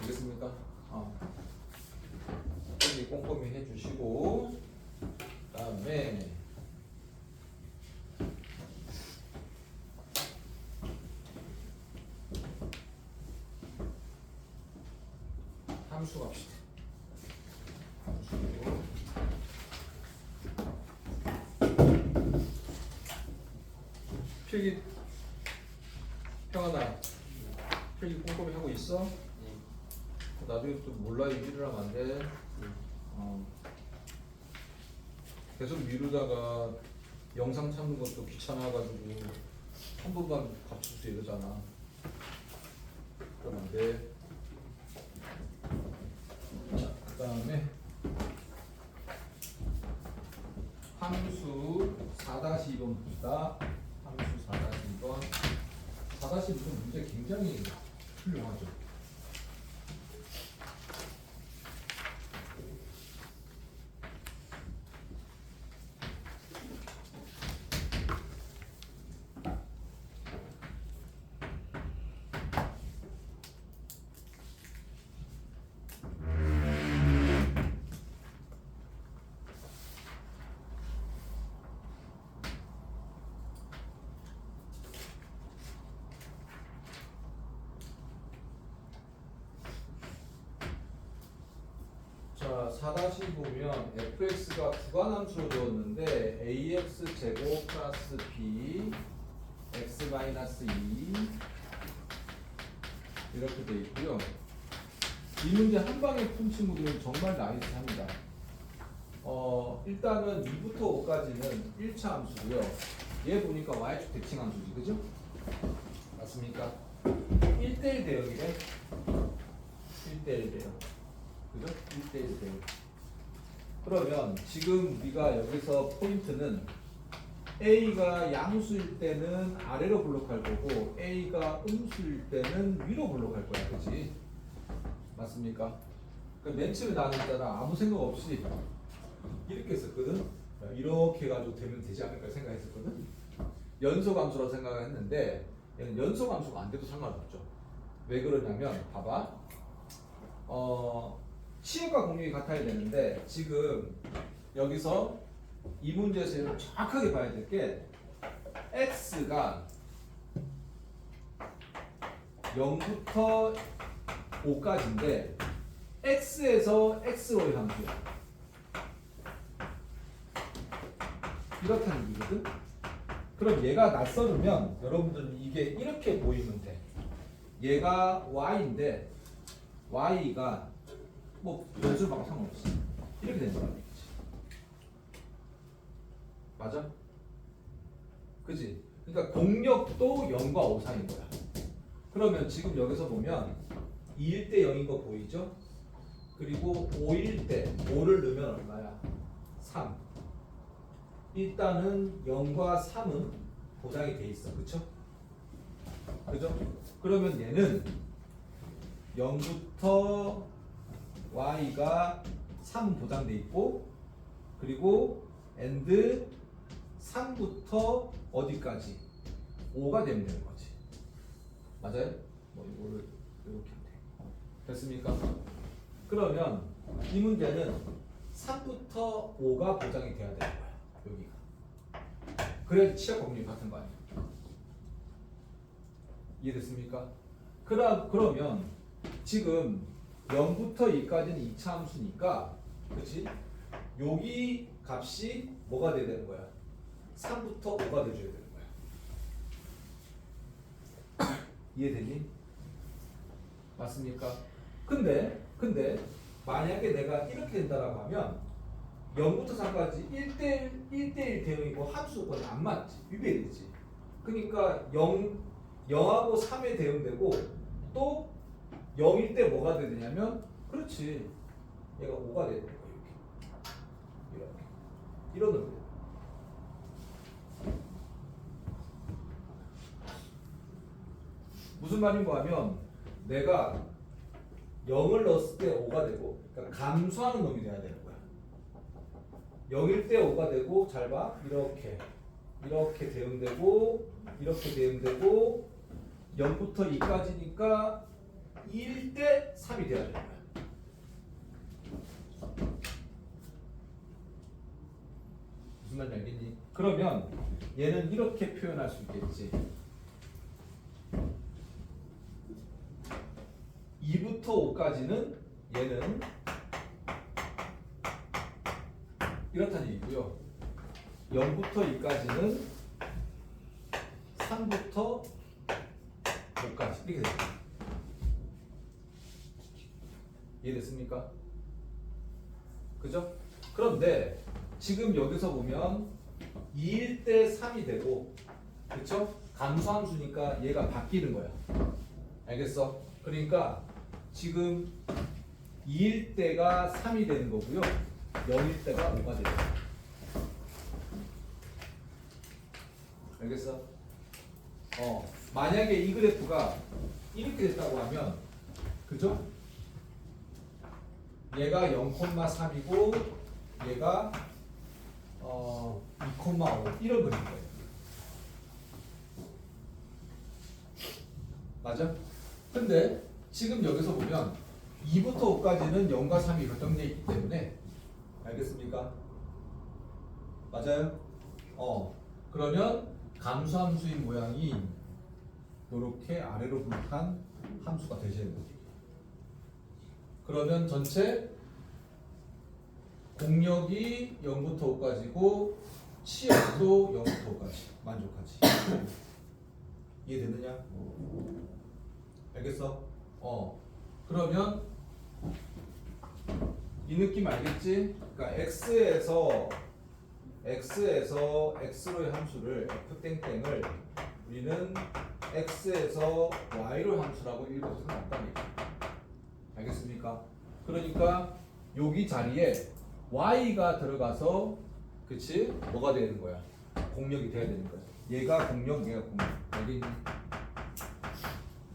알겠습니까? 여기 꼼꼼히 해주시고 그다음에 함수 갑시다. 함수. 필기 평하나 필기 꼼꼼히 하고 있어? 나중에 또 몰라 얘기를 하면 안 돼. 계속 미루다가 영상 찾는 것도 귀찮아가지고 한 번만 갖추수 이러잖아. 그러면 안 돼. 자, 그 다음에 함수 4-2번 봅시다. 함수 4-2번. 4-2번 문제 굉장히 훌륭하죠. 자, 4다시 보면 fx가 구간함수로 줬는데 ax 제곱 플러스 b x 마이너스 2 이렇게 돼 있고요. 이 문제 한 방에 푼 친구들은 정말 나이스합니다. 일단은 2부터 5까지는 1차 함수고요. 얘 보니까 y축 대칭 함수지, 그죠? 맞습니까? 1대1 대역이래. 1대1 대역. 그죠? 1대1 대역. 그러면 지금 우리가 여기서 포인트는 A가 양수일 때는 아래로 블록할 거고 A가 음수일 때는 위로 블록할 거야. 그치? 맞습니까? 맨 처음에 나는 있잖아 아무 생각 없이 이렇게 했었거든. 이렇게 해가지고 되면 되지 않을까 생각했었거든. 연소함수라고 생각했는데 얘는 연소함수가 안 돼도 상관없죠. 왜 그러냐면 봐봐. 치역과 공역이 같아야 되는데 지금 여기서 이 문제에서 정확하게 봐야 될 게 x가 0부터 5까지인데 x에서 x로의 함수야. 이렇다는 얘기거든. 그럼 얘가 낯설으면 여러분들은 이게 이렇게 보이면 돼. 얘가 y인데 y가 뭐 변수랑 상관없어. 이렇게 된 거란 얘기지. 맞아? 그지? 그러니까 공역도 0과 5 사이인 거야. 그러면 지금 여기서 보면 2일 때 0인 거 보이죠? 그리고 5일 때 5를 넣으면 얼마야? 3. 일단은 0과 3은 보장이 돼 있어. 그쵸? 그죠? 그러면 얘는 0부터 y가 3은 보장돼 있고 그리고 and 3부터 어디까지? 5가 되면 되는 거지. 맞아요? 뭐 이거를 이렇게 하면 돼. 됐습니까? 그러면 이 문제는 3부터 5가 보장이 돼야 되는 거야. 여기가. 그래야 치역 공률이 같은 거 아니야. 이해됐습니까? 그러면 지금 0부터 2까지는 2차 함수니까 그렇지? 여기 값이 뭐가 돼야 되는 거야? 3부터 5가 돼줘야 되는 거야. 이해되니? 맞습니까? 근데 만약에 내가 이렇게 된다라고 하면 0부터 3까지 1대1 대응이고 함수 조건이 안 맞지. 위배되지. 그러니까 0하고 3에 대응되고 또 0일 때 뭐가 돼야 되냐면 그렇지. 얘가 5가 돼야 되는 거야. 이렇게. 이런 의미. 무슨 말인가 하면 내가 0을 넣었을 때 5가 되고 그러니까 감소하는 놈이 돼야 되는 거야. 0일 때 5가 되고 잘 봐. 이렇게 대응되고 이렇게 대응되고 0부터 2까지니까 2일 때 3이 돼야 되는 거야. 무슨 말인지 알겠니? 그러면 얘는 이렇게 표현할 수 있겠지. 2부터 5까지는 얘는 이렇다는 얘기고요. 0부터 2까지는 3부터 5까지 이렇게 됩니다. 이해됐습니까? 그죠? 그런데 지금 여기서 보면 2일 때 3이 되고 그쵸? 감소함수니까 얘가 바뀌는 거야. 알겠어? 그러니까 지금 2일 때가 3이 되는 거고요. 0일 때가 5가 되는 거야. 알겠어? 만약에 이 그래프가 이렇게 됐다고 하면 그죠? 얘가 0,3이고 얘가 2,5 이런 그림 거예요. 맞아? 근데 지금 여기서 보면 2부터 5까지는 0과 3이 결정되어 있기 때문에 알겠습니까? 맞아요? 그러면 감소함수인 모양이 이렇게 아래로 분포한 함수가 되시는 거지. 그러면 전체 공역이 0부터 5까지고 치역도 0부터 5까지 만족하지. 이해되느냐? 알겠어? 그러면 이 느낌 알겠지? 그러니까 x에서 x로의 함수를 f땡땡을 우리는 x에서 y로의 함수라고 읽어도 상관없다는 얘기야. 알겠습니까? 그러니까 여기 자리에 y가 들어가서 그치? 뭐가 되는 거야? 공역이 돼야 되는 거야. 얘가 공역, 얘가 공역. 알겠니?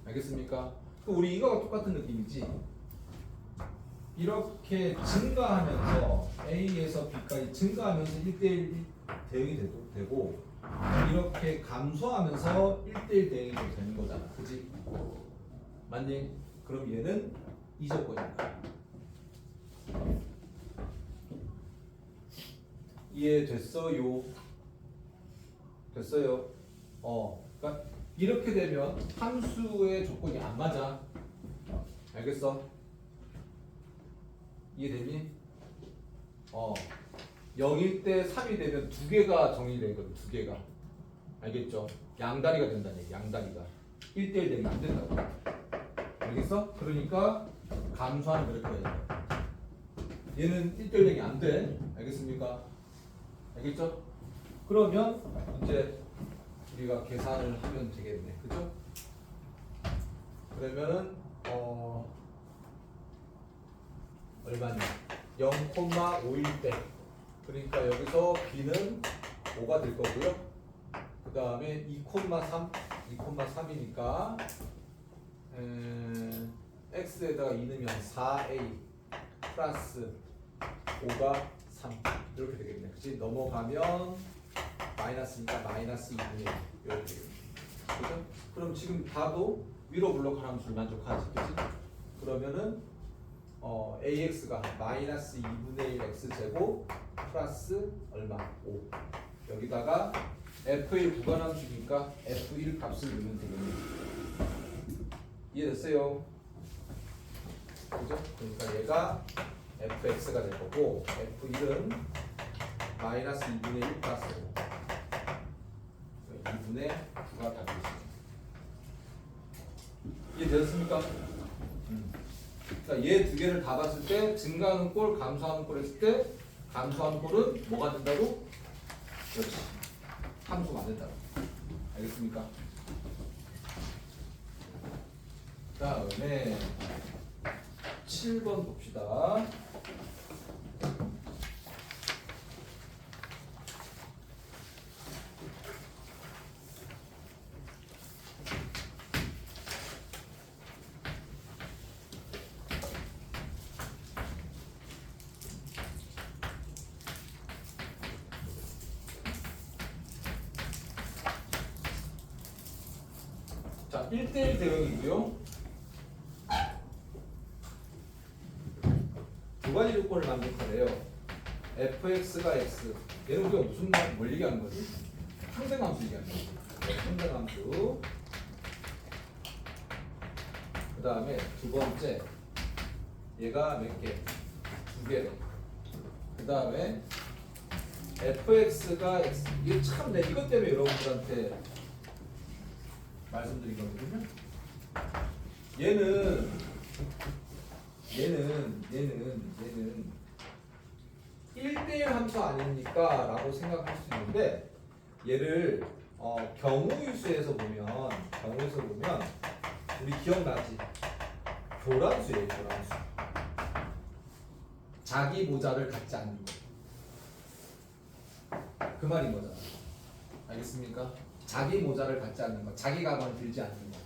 알겠습니까? 우리 이거가 똑같은 느낌이지. 이렇게 증가하면서 A에서 B까지 증가하면서 1대1 대응이 되고 이렇게 감소하면서 1대1 대응이 되는 거잖아. 그지? 맞니? 그럼 얘는 이 조건이야. 이해됐어요? 됐어요? 그러니까 이렇게 되면 함수의 조건이 안 맞아. 알겠어? 이해되니? 0일 때 3이 되면 두 개가 정의되거든. 두 개가. 알겠죠? 양다리가 된다는 얘기. 양다리가 1대1 되면 안 된다고. 알겠어? 그러니까 감소하는 그래프가 된다. 얘는 1대1 되면 안 돼. 알겠습니까? 알겠죠? 그러면 이제 우리가 계산을 하면 되겠네. 그죠? 그러면은 얼마냐? 0,5일 때. 그러니까 여기서 B는 5가 될 거고요. 그 다음에 2,3, 2,3이니까 X에다가 2 넣으면 4A 플러스 5가 3 이렇게 되겠네. 그치? 넘어가면 마이너스니까 마이너스 2분의 1 이렇게 되겠네. 그죠? 그럼 지금 봐도 위로 블록한 함수를 만족하지. 그치? 그러면은 AX가 마이너스 2분의 1 X제곱 플러스 얼마? 5 여기다가 F의 구간함수니까 F1 값을 넣으면 되겠네. 이해됐어요? 그죠? 그러니까 얘가 fx가 될 거고 f1은 마이너스 2분의 1 플러스 2분의 9가 답이 있습니다. 이해되셨습니까? 그러니까 얘 두 개를 다 봤을 때 증가하는 꼴, 감소하는 꼴 했을 때 감소하는 꼴은 뭐가 된다고? 그렇지. 함수가 안 된다고. 알겠습니까? 그 다음에 7번 봅시다. 자, 1대1 대응이고요. 두 가지 조건을 만족하래요. fx가 x. 얘는 우리가 무슨 뭘 얘기하는 거지? 상대함수 얘기하는 거지. 상대함수. 그 다음에 두 번째, 얘가 몇 개? 두 개. 그 다음에 fx가 x. 이게 참, 이것 때문에 여러분들한테 말씀드린 거거든요. 얘는 1대1 함수 아닙니까? 라고 생각할 수 있는데 얘를 경우유수에서 보면 우리 기억나지? 교란수예요. 교란수. 자기 모자를 갖지 않는 거. 그 말인 거잖아. 알겠습니까? 자기 모자를 갖지 않는 거. 자기 가방을 들지 않는 거.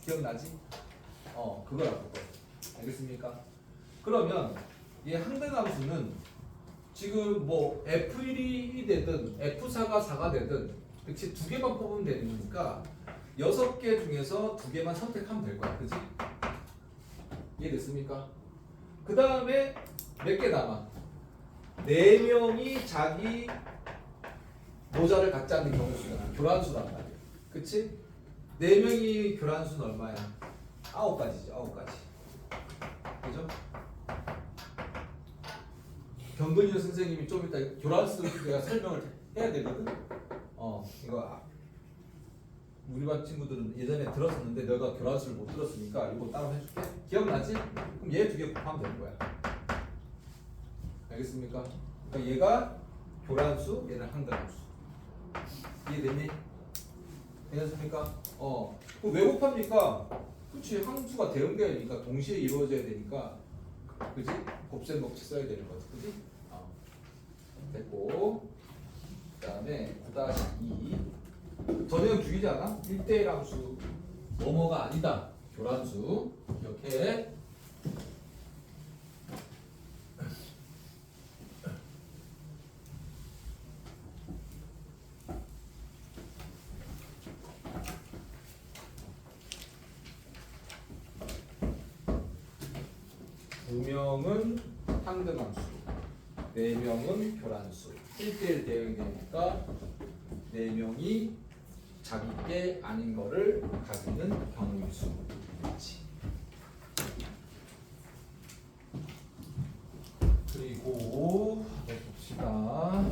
기억나지? 그거라고. 알겠습니까? 그러면 이 항등함수는 지금 뭐 F1이 되든 F4가 4가 되든 그치? 두 개만 뽑으면 되는 거니까 6개 중에서 두 개만 선택하면 될 거야. 그치? 이해됐습니까? 그 다음에 몇 개 남아? 4명이 자기 모자를 갖지 않는 경우 수가 교란수란 말이야. 그치? 4명이 교란수는 얼마야? 9가지죠. 9가지. 그죠? 경근이 선생님이 좀 이따 교란수 내가 설명을 해야 되거든. 이거 우리 반 친구들은 예전에 들었었는데 너가 교란수를 못 들었으니까 이거 따로 해줄게. 기억나지? 그럼 얘 두 개 곱하면 되는 거야. 알겠습니까? 그러니까 얘가 교란수, 얘는 항등함수. 이해됐니? 되셨습니까? 그럼 왜 곱합니까? 그치, 항수가 대응되니까 동시에 이루어져야 되니까, 그지? 곱셈 법칙 써야 되는 거지, 그지? 됐고, 그 다음에 9-2 전형 죽이지 않아? 1대1 함수 뭐뭐가 아니다. 교란수. 이렇게 2명은 상등함수, 4명은 교란수. 1대1 대응이 되니까 4명이 자기께 아닌 거를 가지는 경우의 수지. 그리고 봅시다.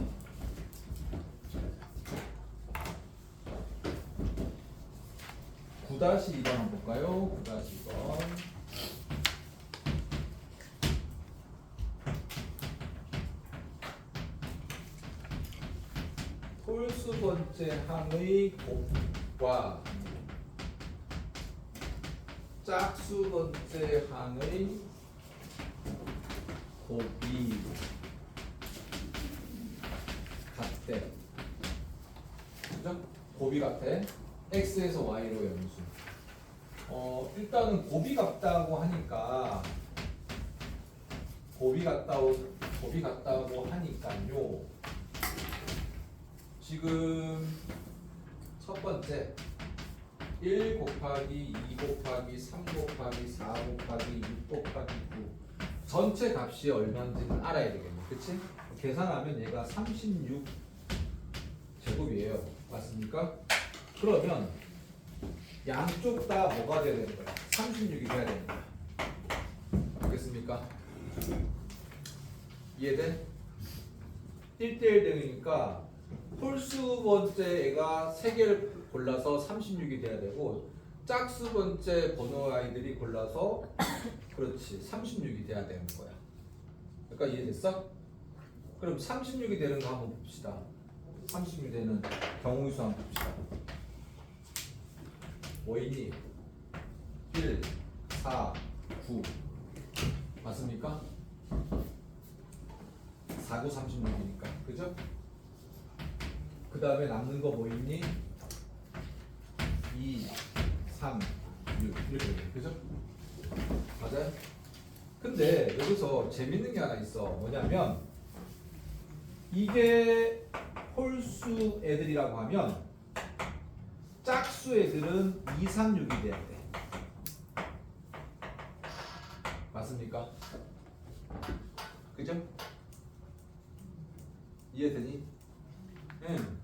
(9-2번) 한번 볼까요? 9-2번. 홀수 번째 항의 곱과 짝수 번째 항의 곱이 같대. 그죠? 곱이 같아. x에서 y로 연수. 일단은 곱이 같다고 하니까 곱이 같다고 하니까요. 지금 첫 번째 1 곱하기 2 곱하기 3 곱하기 4 곱하기 6 곱하기 9 전체 값이 얼마인지는 알아야 되겠네. 그치? 계산하면 얘가 36 제곱이에요. 맞습니까? 그러면 양쪽 다 뭐가 돼야 되는 거야? 36이 돼야 되는 거야. 알겠습니까? 이해돼? 1대1 대응이니까 홀수 번째 애가 3개를 골라서 36이 돼야 되고 짝수 번째 번호 아이들이 골라서 그렇지 36이 돼야 되는 거야. 그러니까 이해됐어? 그럼 36이 되는 거 한번 봅시다. 36이 되는 경우의 수 한번 봅시다. 뭐이니? 1, 4, 9 맞습니까? 4, 9, 36이니까 그죠? 그 다음에 남는 거 뭐 있니? 2, 3, 6 이렇게 돼. 그죠? 맞아요? 근데 여기서 재밌는 게 하나 있어. 뭐냐면 이게 홀수 애들이라고 하면 짝수 애들은 2, 3, 6이 돼야 돼. 맞습니까? 그죠? 이해되니? 응.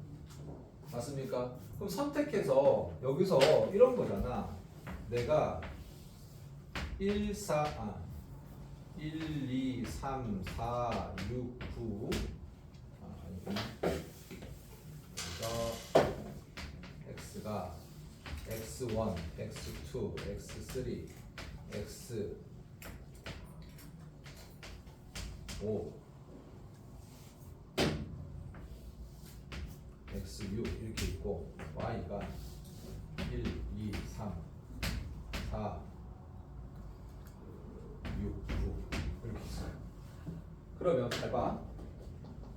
맞습니까? 그럼 선택해서 여기서 이런 거잖아. 내가 1, 2, 3, 4, 6, 9 그래서 x가 x1, x2, x3, x5 x6 이렇게 있고 y가 1, 2, 3, 4, 6, 9 이렇게 있어요. 그러면 잘 봐.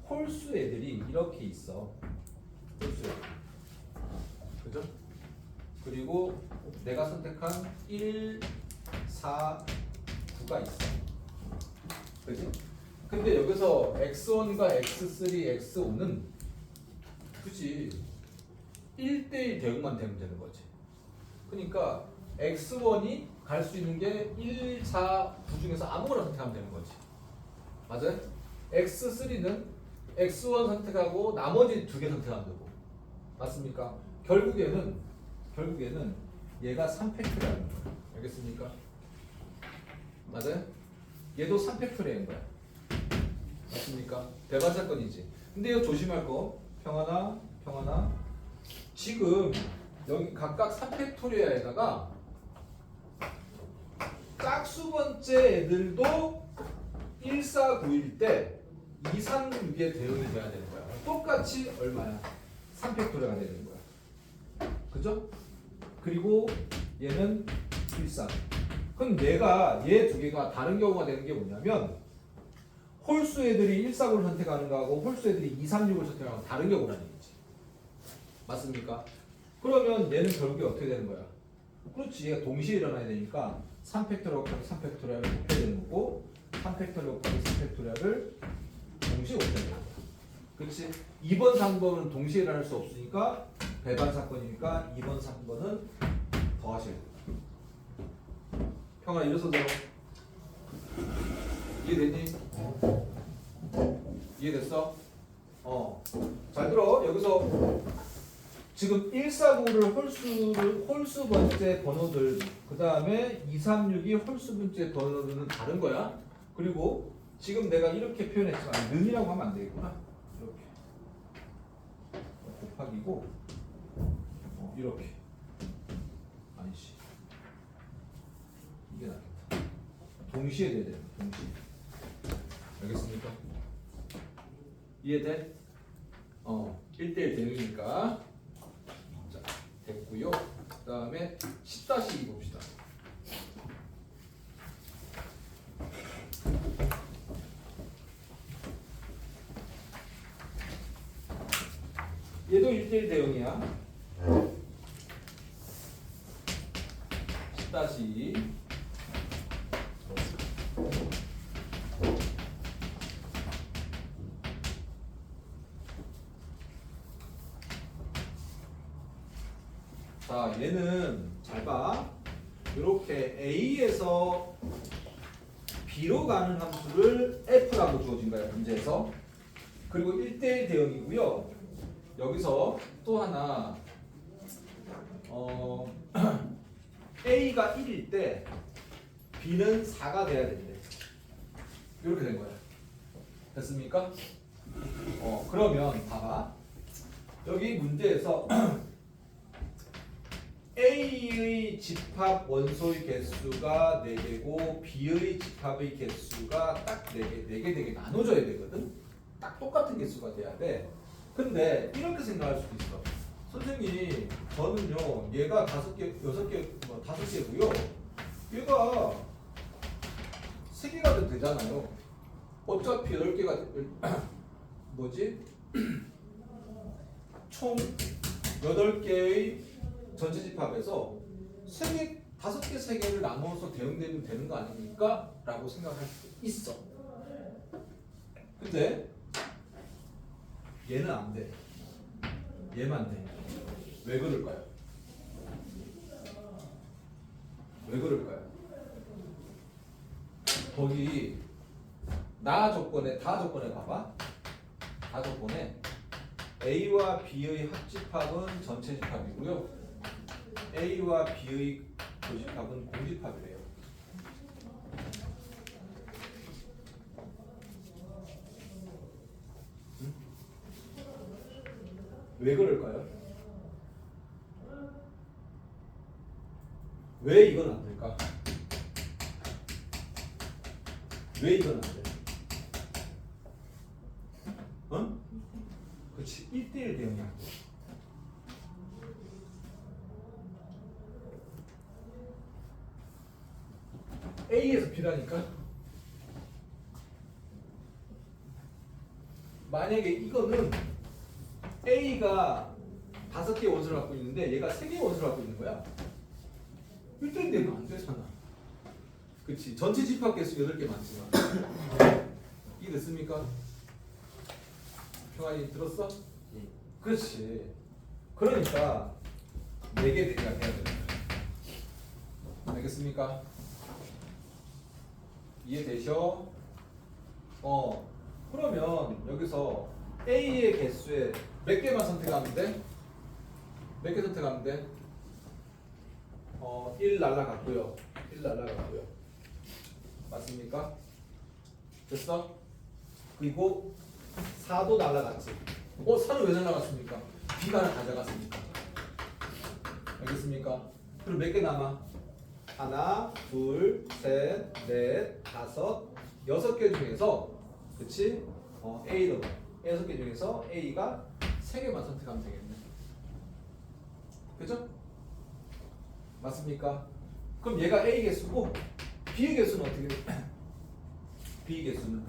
홀수 애들이 이렇게 있어. 홀수 애들. 그죠? 그리고 내가 선택한 1, 4, 9가 있어. 그지? 근데 여기서 x1과 x3, x5는 굳이 1대1 대응만 되면 되는 거지. 그러니까 x1이 갈 수 있는 게 1, 4, 9 중에서 아무거나 선택하면 되는 거지. 맞아요? x3는 x1 선택하고 나머지 2개 선택하면 되고. 맞습니까? 결국에는 얘가 3팩토리라는 거야. 알겠습니까? 맞아요? 얘도 3팩토리인 거야. 맞습니까? 대반 사건이지. 근데 이거 조심할 거. 평하나. 지금 여기 각각 3팩토리아에다가 짝수 번째 애들도 1, 4, 9일 때 2, 3, 6의 대응이 돼야 되는 거야. 똑같이 얼마야? 3팩토리아가 되는 거야. 그죠? 그리고 얘는 1, 4. 그럼 내가 얘 두 개가 다른 경우가 되는 게 뭐냐면 홀수 애들이 1, 4, 9를 선택하는 거하고 홀수 애들이 2, 3, 6을 선택하는 거 다른 경우라는 얘기지. 맞습니까? 그러면 얘는 결국에 어떻게 되는 거야? 그렇지. 얘가 동시에 일어나야 되니까 3팩토리아 곱하기 3팩토리아를 곱해야 되는 거고 3팩토리아 곱하기 3팩토리아를 동시에 곱해야 되는 거야. 그렇지? 2번, 3번은 동시에 일어날 수 없으니까 배반 사건이니까 2번, 3번은 더하셔야 된다. 평아 일어서세요. 이해됐니? 이해됐어? 잘 들어. 여기서 지금 149를 홀수 번째 번호들, 그 다음에 236이 홀수 번째 번호들은 다른 거야. 그리고 지금 내가 이렇게 표현했지만 는이라고 하면 안 되겠구나. 이렇게 곱하기고 이렇게 아니지, 이게 낫겠다. 동시에 돼야 돼. 동시에. 알겠습니까? 이해돼? 1대1 대응이니까. 자, 됐고요. 그 다음에 10-2 봅시다. 얘도 1대1 대응이야. 10-2. 자, 얘는 잘 봐. 이렇게 A에서 B로 가는 함수를 F라고 주어진 거야, 문제에서. 그리고 1대1 대응이고요. 여기서 또 하나 A가 1일 때 B는 4가 돼야 된대. 이렇게 된 거야. 됐습니까? 그러면 봐봐. 여기 문제에서 A의 집합 원소의 개수가 4개고 B의 집합의 개수가 딱 4개, 4개, 4개 나눠져야 되거든. 딱 똑같은 개수가 돼야 돼. 근데 이렇게 생각할 수도 있어. 선생님, 저는요, 얘가 5개, 6개, 5개고요. 얘가 3개가 돼도 되잖아요. 어차피 10개가 뭐지? 총 8개의 전체 집합에서 3개, 5개, 3개를 나눠서 대응되면 되는 거 아닙니까? 라고 생각할 수 있어. 근데 얘는 안 돼. 얘만 돼. 왜 그럴까요? 왜 그럴까요? 거기 다 조건에 봐봐. 다 조건에 A와 B의 합집합은 전체 집합이고요. A와 B의 교집합은 공집합이래요. 응? 왜 그럴까요? 왜 이건 안 될까? 왜 이건 안 돼? 그렇지. 1대1 대응이야. A에서 B라니까. 만약에 이거는 A가 5개의 원소를 갖고 있는데 얘가 3개의 원소를 갖고 있는 거야. 1대1 되면 안 되잖아. 그치. 전체 집합 개수 8개 많지만. 이해됐습니까? 평안이 들었어? 그렇지. 그러니까 4개 대응을 해야 되는 거야. 알겠습니까? 이해되셔? 그러면 여기서 A의 개수에 몇 개만 선택하면 돼? 몇 개 선택하면 돼? 1 날라갔고요. 1 날라갔고요. 맞습니까? 됐어? 그리고 4도 날라갔지. 4는 왜 날라갔습니까? B가 하나 가져갔으니까. 알겠습니까? 그럼 몇 개 남아? 하나, 둘, 셋, 넷, 다섯, 6개 중에서, 그치? A로 6개 중에서 A가 3개만 선택하면 되겠네. 그죠? 맞습니까? 그럼 얘가 A 개수고 B의 개수는 어떻게 돼? B 개수는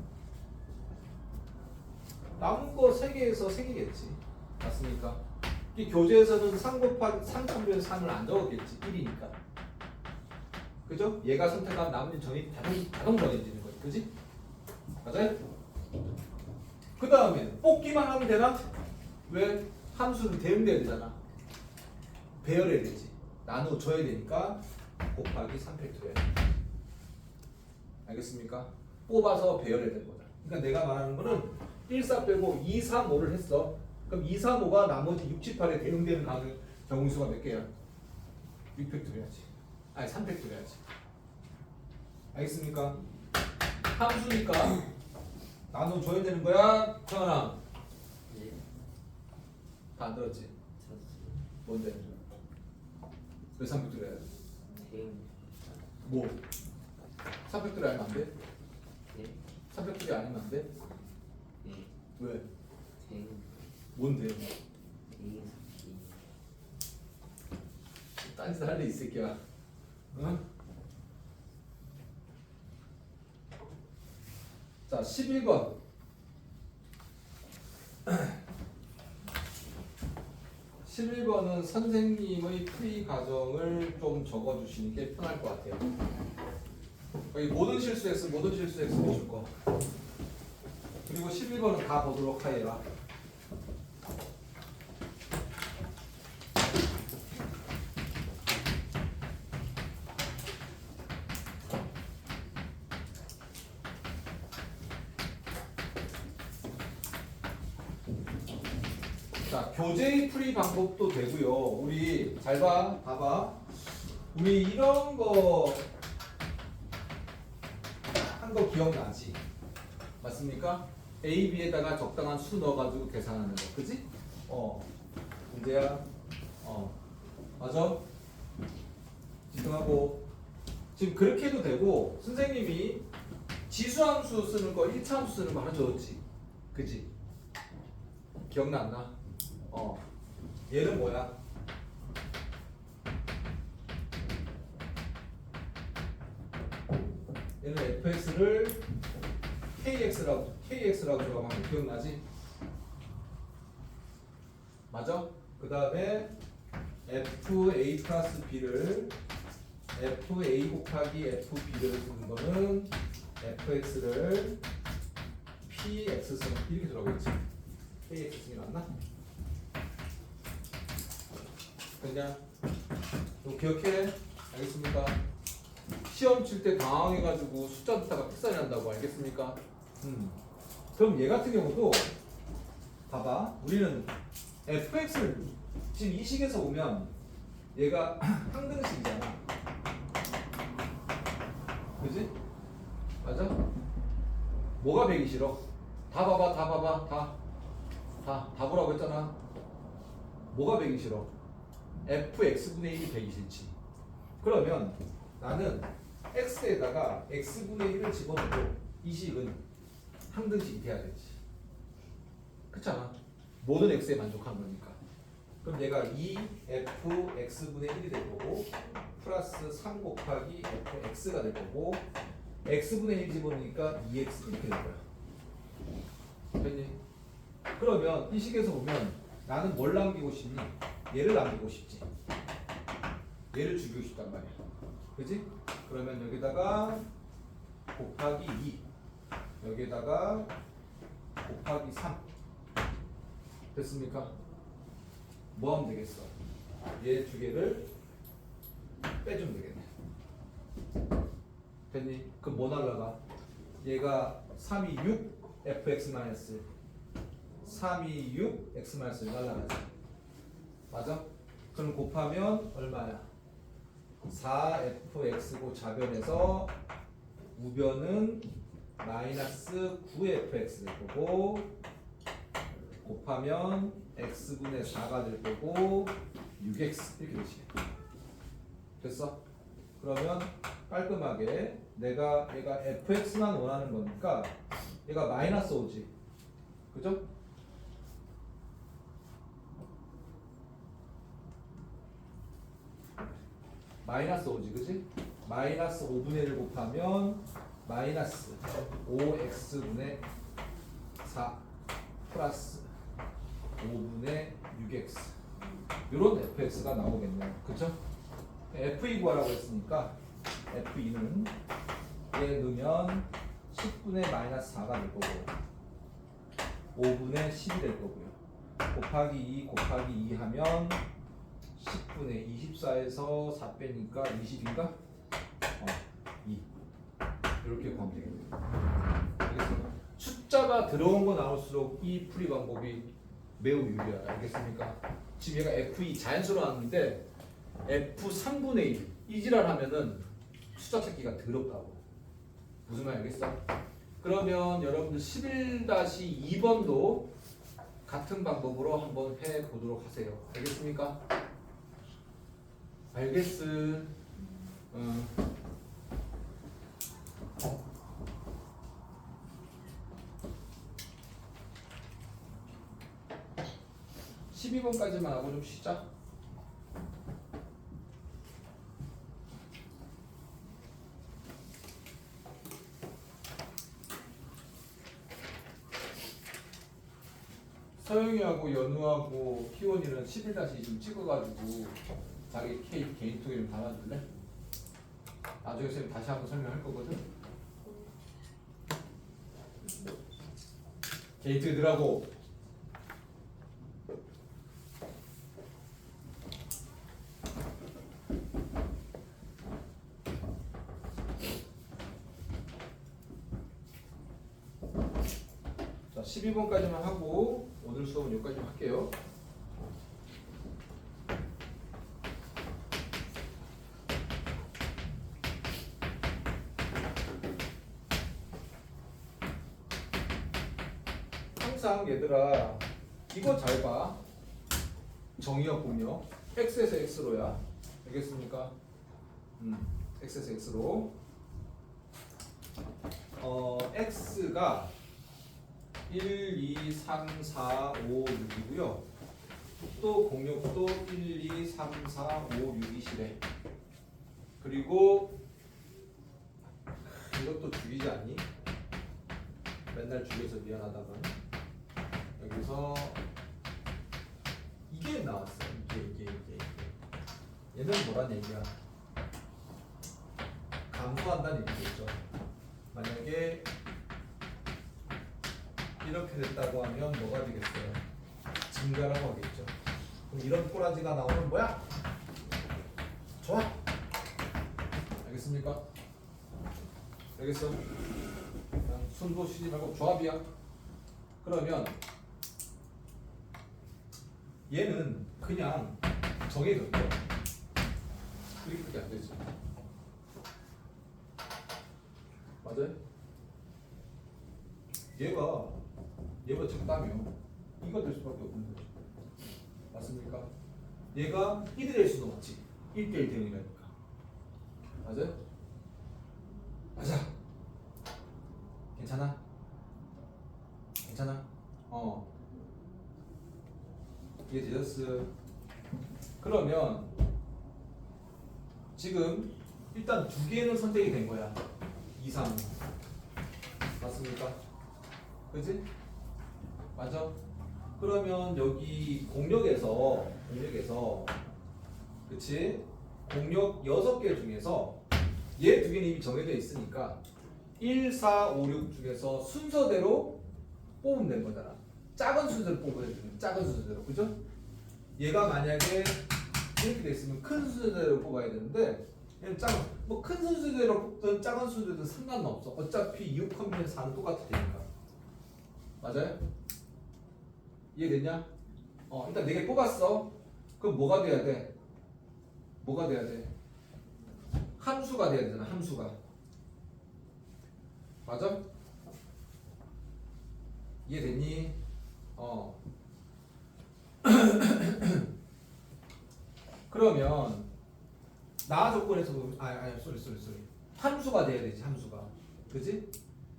남은 거 3개에서 3개겠지. 맞습니까? 이 교재에서는 3 곱하기 3 곱하기 3을 안 적었겠지. 1이니까. 그죠? 얘가 선택한 남은 전이 자동 정해지는 거지. 그지? 맞아요? 그 다음에 뽑기만 하면 되나? 왜? 함수는 대응돼야 되잖아. 배열해야 되지. 나눠줘야 되니까 곱하기 3팩토리얼. 알겠습니까? 뽑아서 배열해야 되는 거다. 그러니까 내가 말하는 거는 1, 4 빼고 2, 3, 5를 했어. 그럼 2, 3, 5가 나머지 6, 7, 8에 대응되는 정수가 몇 개야? 6팩토리야지. 아니 3팩토리야지. 알겠습니까? 함수니까 나눠줘야 되는 거야. 정한아. 예. 다 안 들었지? 쳤어요. 뭔데? 왜 3팩토리야? 대응. 뭐? 3팩토리 아니면 안 돼? 예. 3팩토리 아니면 안 돼? 예. 왜? 대응. 뭔데? 대응. 딴짓 할래 이 새끼야. 응? 자 11번. 11번은 선생님의 풀이 과정을 좀 적어주시는 게 편할 것 같아요. 여기 모든 실수 X, 모든 실수 X 해줄 거. 그리고 11번은 다 보도록 하여라. 자, 교재의 풀이 방법도 되고요. 우리 잘 봐, 봐봐. 우리 이런 거 한 거 기억나지? 맞습니까? A, B에다가 적당한 수 넣어가지고 계산하는 거, 그지? 문제야. 맞아? 집중하고. 지금 그렇게 해도 되고, 선생님이 지수함수 쓰는 거, 1차함수 쓰는 거 하나 줬지? 그지? 기억나 안 나? 얘는 뭐야? 얘는 fx를 kx라고 들어가면 기억나지? 맞아? 그 다음에 fa 플러스 b를 fa 곱하기 fb를 쓰는 거는 fx를 px 쓰는 이렇게 들어가겠지? kx 쓰는 게 맞나? 그냥 이거 기억해? 알겠습니까? 시험 칠 때 당황해가지고 숫자 듣다가 픽사리 한다고 알겠습니까? 그럼 얘 같은 경우도 봐봐. 우리는 fx를 지금 이 식에서 보면 얘가 항등식이잖아. 그지? 맞아? 뭐가 배기 싫어? 다 봐봐, 다 봐봐, 다 보라고 했잖아. 뭐가 배기 싫어? fx분의 1이 배기 싫지. 그러면 나는 x에다가 x분의 1을 집어넣고 이 식은 항등식이 돼야 되지. 그렇잖아. 모든 x에 만족한 거니까. 그럼 얘가 2fx분의 1이 될 거고 플러스 3 곱하기 fx가 될 거고 x분의 1 집어넣으니까 2x 이렇게 될 거야. 됐니? 그러면 이 식에서 보면 나는 뭘 남기고 싶니? 얘를 남기고 싶지. 얘를 죽이고 싶단 말이야. 그지? 그러면 여기다가 곱하기 2 여기다가 곱하기 3 됐습니까? 뭐 하면 되겠어? 얘 두 개를 빼주면 되겠네. 됐니? 그럼 뭐 날라가? 얘가 3이 6 fx 마이너스 3이 6 x 마이너스 날라가지. 맞아? 그럼 곱하면 얼마야? 4fx고 좌변에서 우변은 마이너스 9fx 될 거고 곱하면 x분의 4가 될 거고 6x 이렇게 되지. 됐어? 그러면 깔끔하게 얘가 fx만 원하는 거니까 얘가 마이너스 5지. 그죠? 마이너스 5지, 그지? 마이너스 5분의 1 곱하면 마이너스 5x분의 4 플러스 5분의 6x 이런 fx가 나오겠네요. 그쵸? f2 구하라고 했으니까 f2는 얘 넣으면 10분의 마이너스 4가 될 거고 5분의 10이 될 거고요. 곱하기 2 곱하기 2 하면 10분의 24에서 4 빼니까 20인가? 2 이렇게 구하면 숫자가 들어온 거 나올수록 이 풀이 방법이 매우 유리하다. 알겠습니까? 지금 얘가 F2 자연수로 나왔는데 F3분의 1 이지랄 하면은 숫자 찾기가 더럽다고. 무슨 말 알겠어? 그러면 여러분들 11-2번도 같은 방법으로 한번 해보도록 하세요. 알겠습니까? 알겠어. 12번까지만 하고 좀 쉬자. 서영이하고 연우하고 희원이는 11-2 찍어가지고 자기 케이크 개인톡 이름 담아줄래? 나중에 선생님 다시 한번 설명할 거거든. 개인톡 넣으라고. 자, 12번까지만 하고 오늘 수업은 여기까지만 할게요. 항상 얘들아 이거 잘 봐. 정의역 공역 x에서 x로야. 알겠습니까? x에서 x로. x가 1, 2, 3, 4, 5, 6이고요. 또 공역도 1, 2, 3, 4, 5, 6이시래. 그리고 이것도 죽이지 않니? 맨날 죽여서 미안하다만 여기서 이게 나왔어. 이게. 얘는 뭐란 얘기야? 감소한다는 얘기겠죠. 만약에 이렇게 됐다고 하면 뭐가 되겠어요? 증가라고 하겠죠. 그럼 이런 꼬라지가 나오면 뭐야? 좋아. 알겠습니까? 알겠어? 그냥 순도 쉬지 말고 조합이야. 그러면 얘는 그냥 정해졌죠. 그렇게 안 되지. 맞아요? 얘가 적다면 이거 될 수밖에 없는 거죠. 맞습니까? 얘가 1이 될 수는 없지. 1대1 대응이라니까. 맞아요? 맞아. 괜찮아? 괜찮아? 이해되셨어? 그러면 지금 일단 두 개는 선택이 된 거야. 2, 3. 맞습니까? 그지? 맞아? 그러면 여기 공역에서 그치? 공역 6개 중에서 얘 두 개는 이미 정해져 있으니까 1, 4, 5, 6 중에서 순서대로 뽑으면 되는 거잖아. 작은 순서대로 뽑아야 되는 작은 순서대로. 그죠? 얘가 만약에 이렇게 돼 있으면 큰 순서대로 뽑아야 되는데 얘는 큰 순서대로 뽑든 작은 순서대로 상관은 없어. 어차피 6 컴비는 4는 똑같아 되니까. 맞아요? 이해됐냐? 일단 4개 뽑았어. 그럼 뭐가 돼야 돼? 뭐가 돼야 돼? 함수가 돼야 되잖아. 함수가. 맞아? 이해됐니? 그러면 나 조건에서 보면 쏘리 함수가 돼야 되지. 함수가. 그지?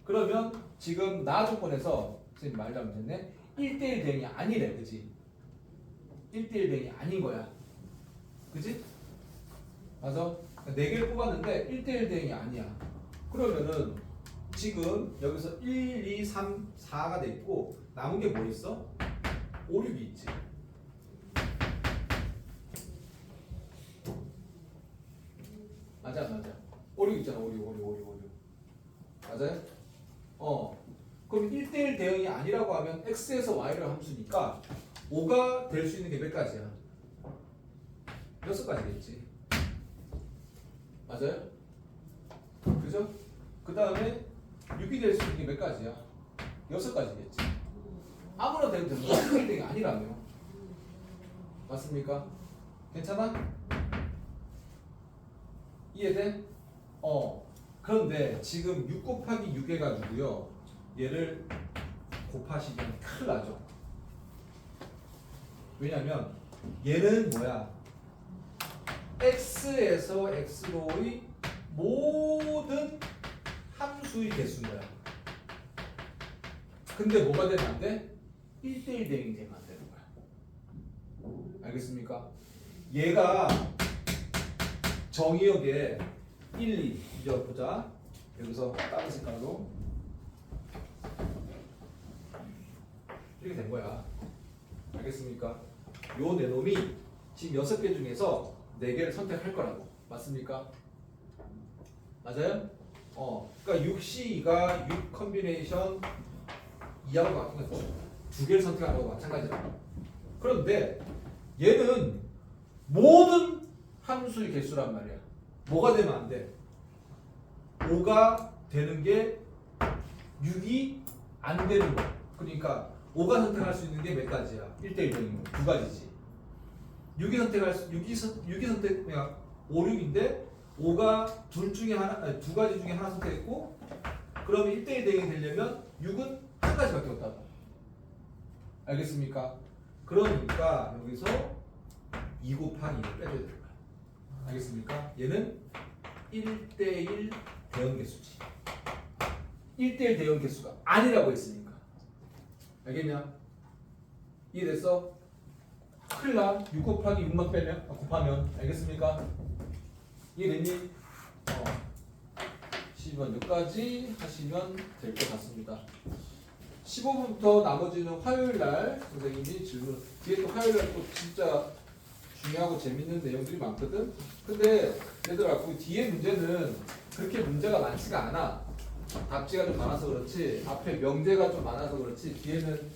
그러면 지금 나 조건에서 선생님 말 잘못했네. 1대1 대응이 아니래. 그지? 1대1 대응이 아닌 거야. 그지? 맞아? 4개를 뽑았는데 1대1 대응이 아니야. 그러면은 지금 여기서 1, 2, 3, 4가 돼 있고 남은 게 뭐 있어? 5, 6이 있지. 맞아. 5, 6 있잖아. 5, 6. 맞아요? 그럼 1대1 대응이 아니라고 하면 x에서 y를 함수니까 5가 될 수 있는 게 몇 가지야? 6가지겠지. 맞아요? 그죠? 그 다음에 6이 될 수 있는 게 몇 가지야? 6가지겠지. 아무나 돼도 되는 거 1대1이 아니라며. 맞습니까? 괜찮아? 이해돼? 그런데 지금 6 곱하기 6 해가지고요. 얘를 곱하시면 큰일 나죠. 왜냐면 얘는 뭐야? x에서 x로의 모든 함수의 개수인 거야. 근데 뭐가 되면 안 돼? 1대1 대응이 되면 안 되는 거야. 알겠습니까? 얘가 정의역에 1, 2 보자. 여기서 다른 색깔로 이렇게 된 거야. 알겠습니까? 요 내놈이 지금 6개 중에서 4개를 선택할 거라고. 맞습니까? 맞아요? 그러니까 6C2가 6 컨비네이션 2하고 같은 거 2개를 선택하는 거와 마찬가지다. 그런데 얘는 모든 함수의 개수란 말이야. 뭐가 되면 안 돼? 5가 되는 게 6이 안 되는 거야. 그러니까 5가 선택할 수 있는 게 몇 가지야? 1대1 대응이면 2가지지. 6이 선택할 수 6이 선택 그냥 5, 6인데 5가 둘 중에 하나 아니, 2가지 중에 하나 선택했고 그러면 1대1 대응이 되려면 6은 한 가지밖에 없다고. 알겠습니까? 그러니까 여기서 2 곱하기 2를 빼줘야 되는 거야. 알겠습니까? 얘는 1대1 대응 개수지. 1대1 대응 개수가 아니라고 했으니까. 알겠냐? 이해됐어? 큰일 나. 6 곱하기 6만 빼면 곱하면. 알겠습니까? 이해됐니? 12번 여기까지 하시면 될 것 같습니다. 15분부터 나머지는 화요일날 선생님이 질문. 뒤에 또 화요일날 또 진짜 중요하고 재밌는 내용들이 많거든. 근데 얘들아 그 뒤에 문제는 그렇게 문제가 많지가 않아. 답지가 좀 많아서 그렇지 앞에 명제가 좀 많아서 그렇지 뒤에는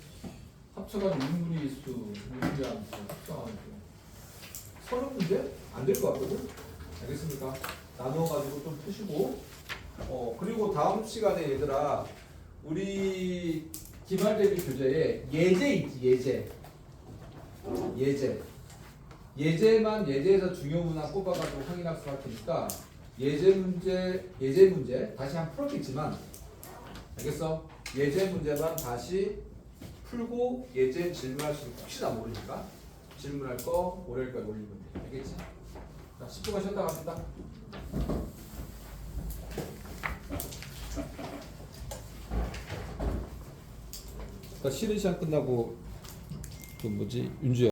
합쳐가지고 인분위수, 인분위함수, 합쳐가지고 서른 문제 안 될 것 같거든. 알겠습니까? 나눠가지고 좀 푸시고 그리고 다음 시간에 얘들아 우리 기말대비 교재에 예제 있지. 예제만 예제에서 중요 문항 뽑아가지고 확인할 수 있을 테니까 예제 문제 다시 한번 풀었겠지만 알겠어? 예제 문제만 다시 풀고 예제 질문할 수 있는 혹시나 모르니까 질문할 거 올릴 거 올리면 돼. 알겠지? 자 10분간 쉬었다 갑시다. 쉬는 시간 끝나고 그 뭐지 윤주야.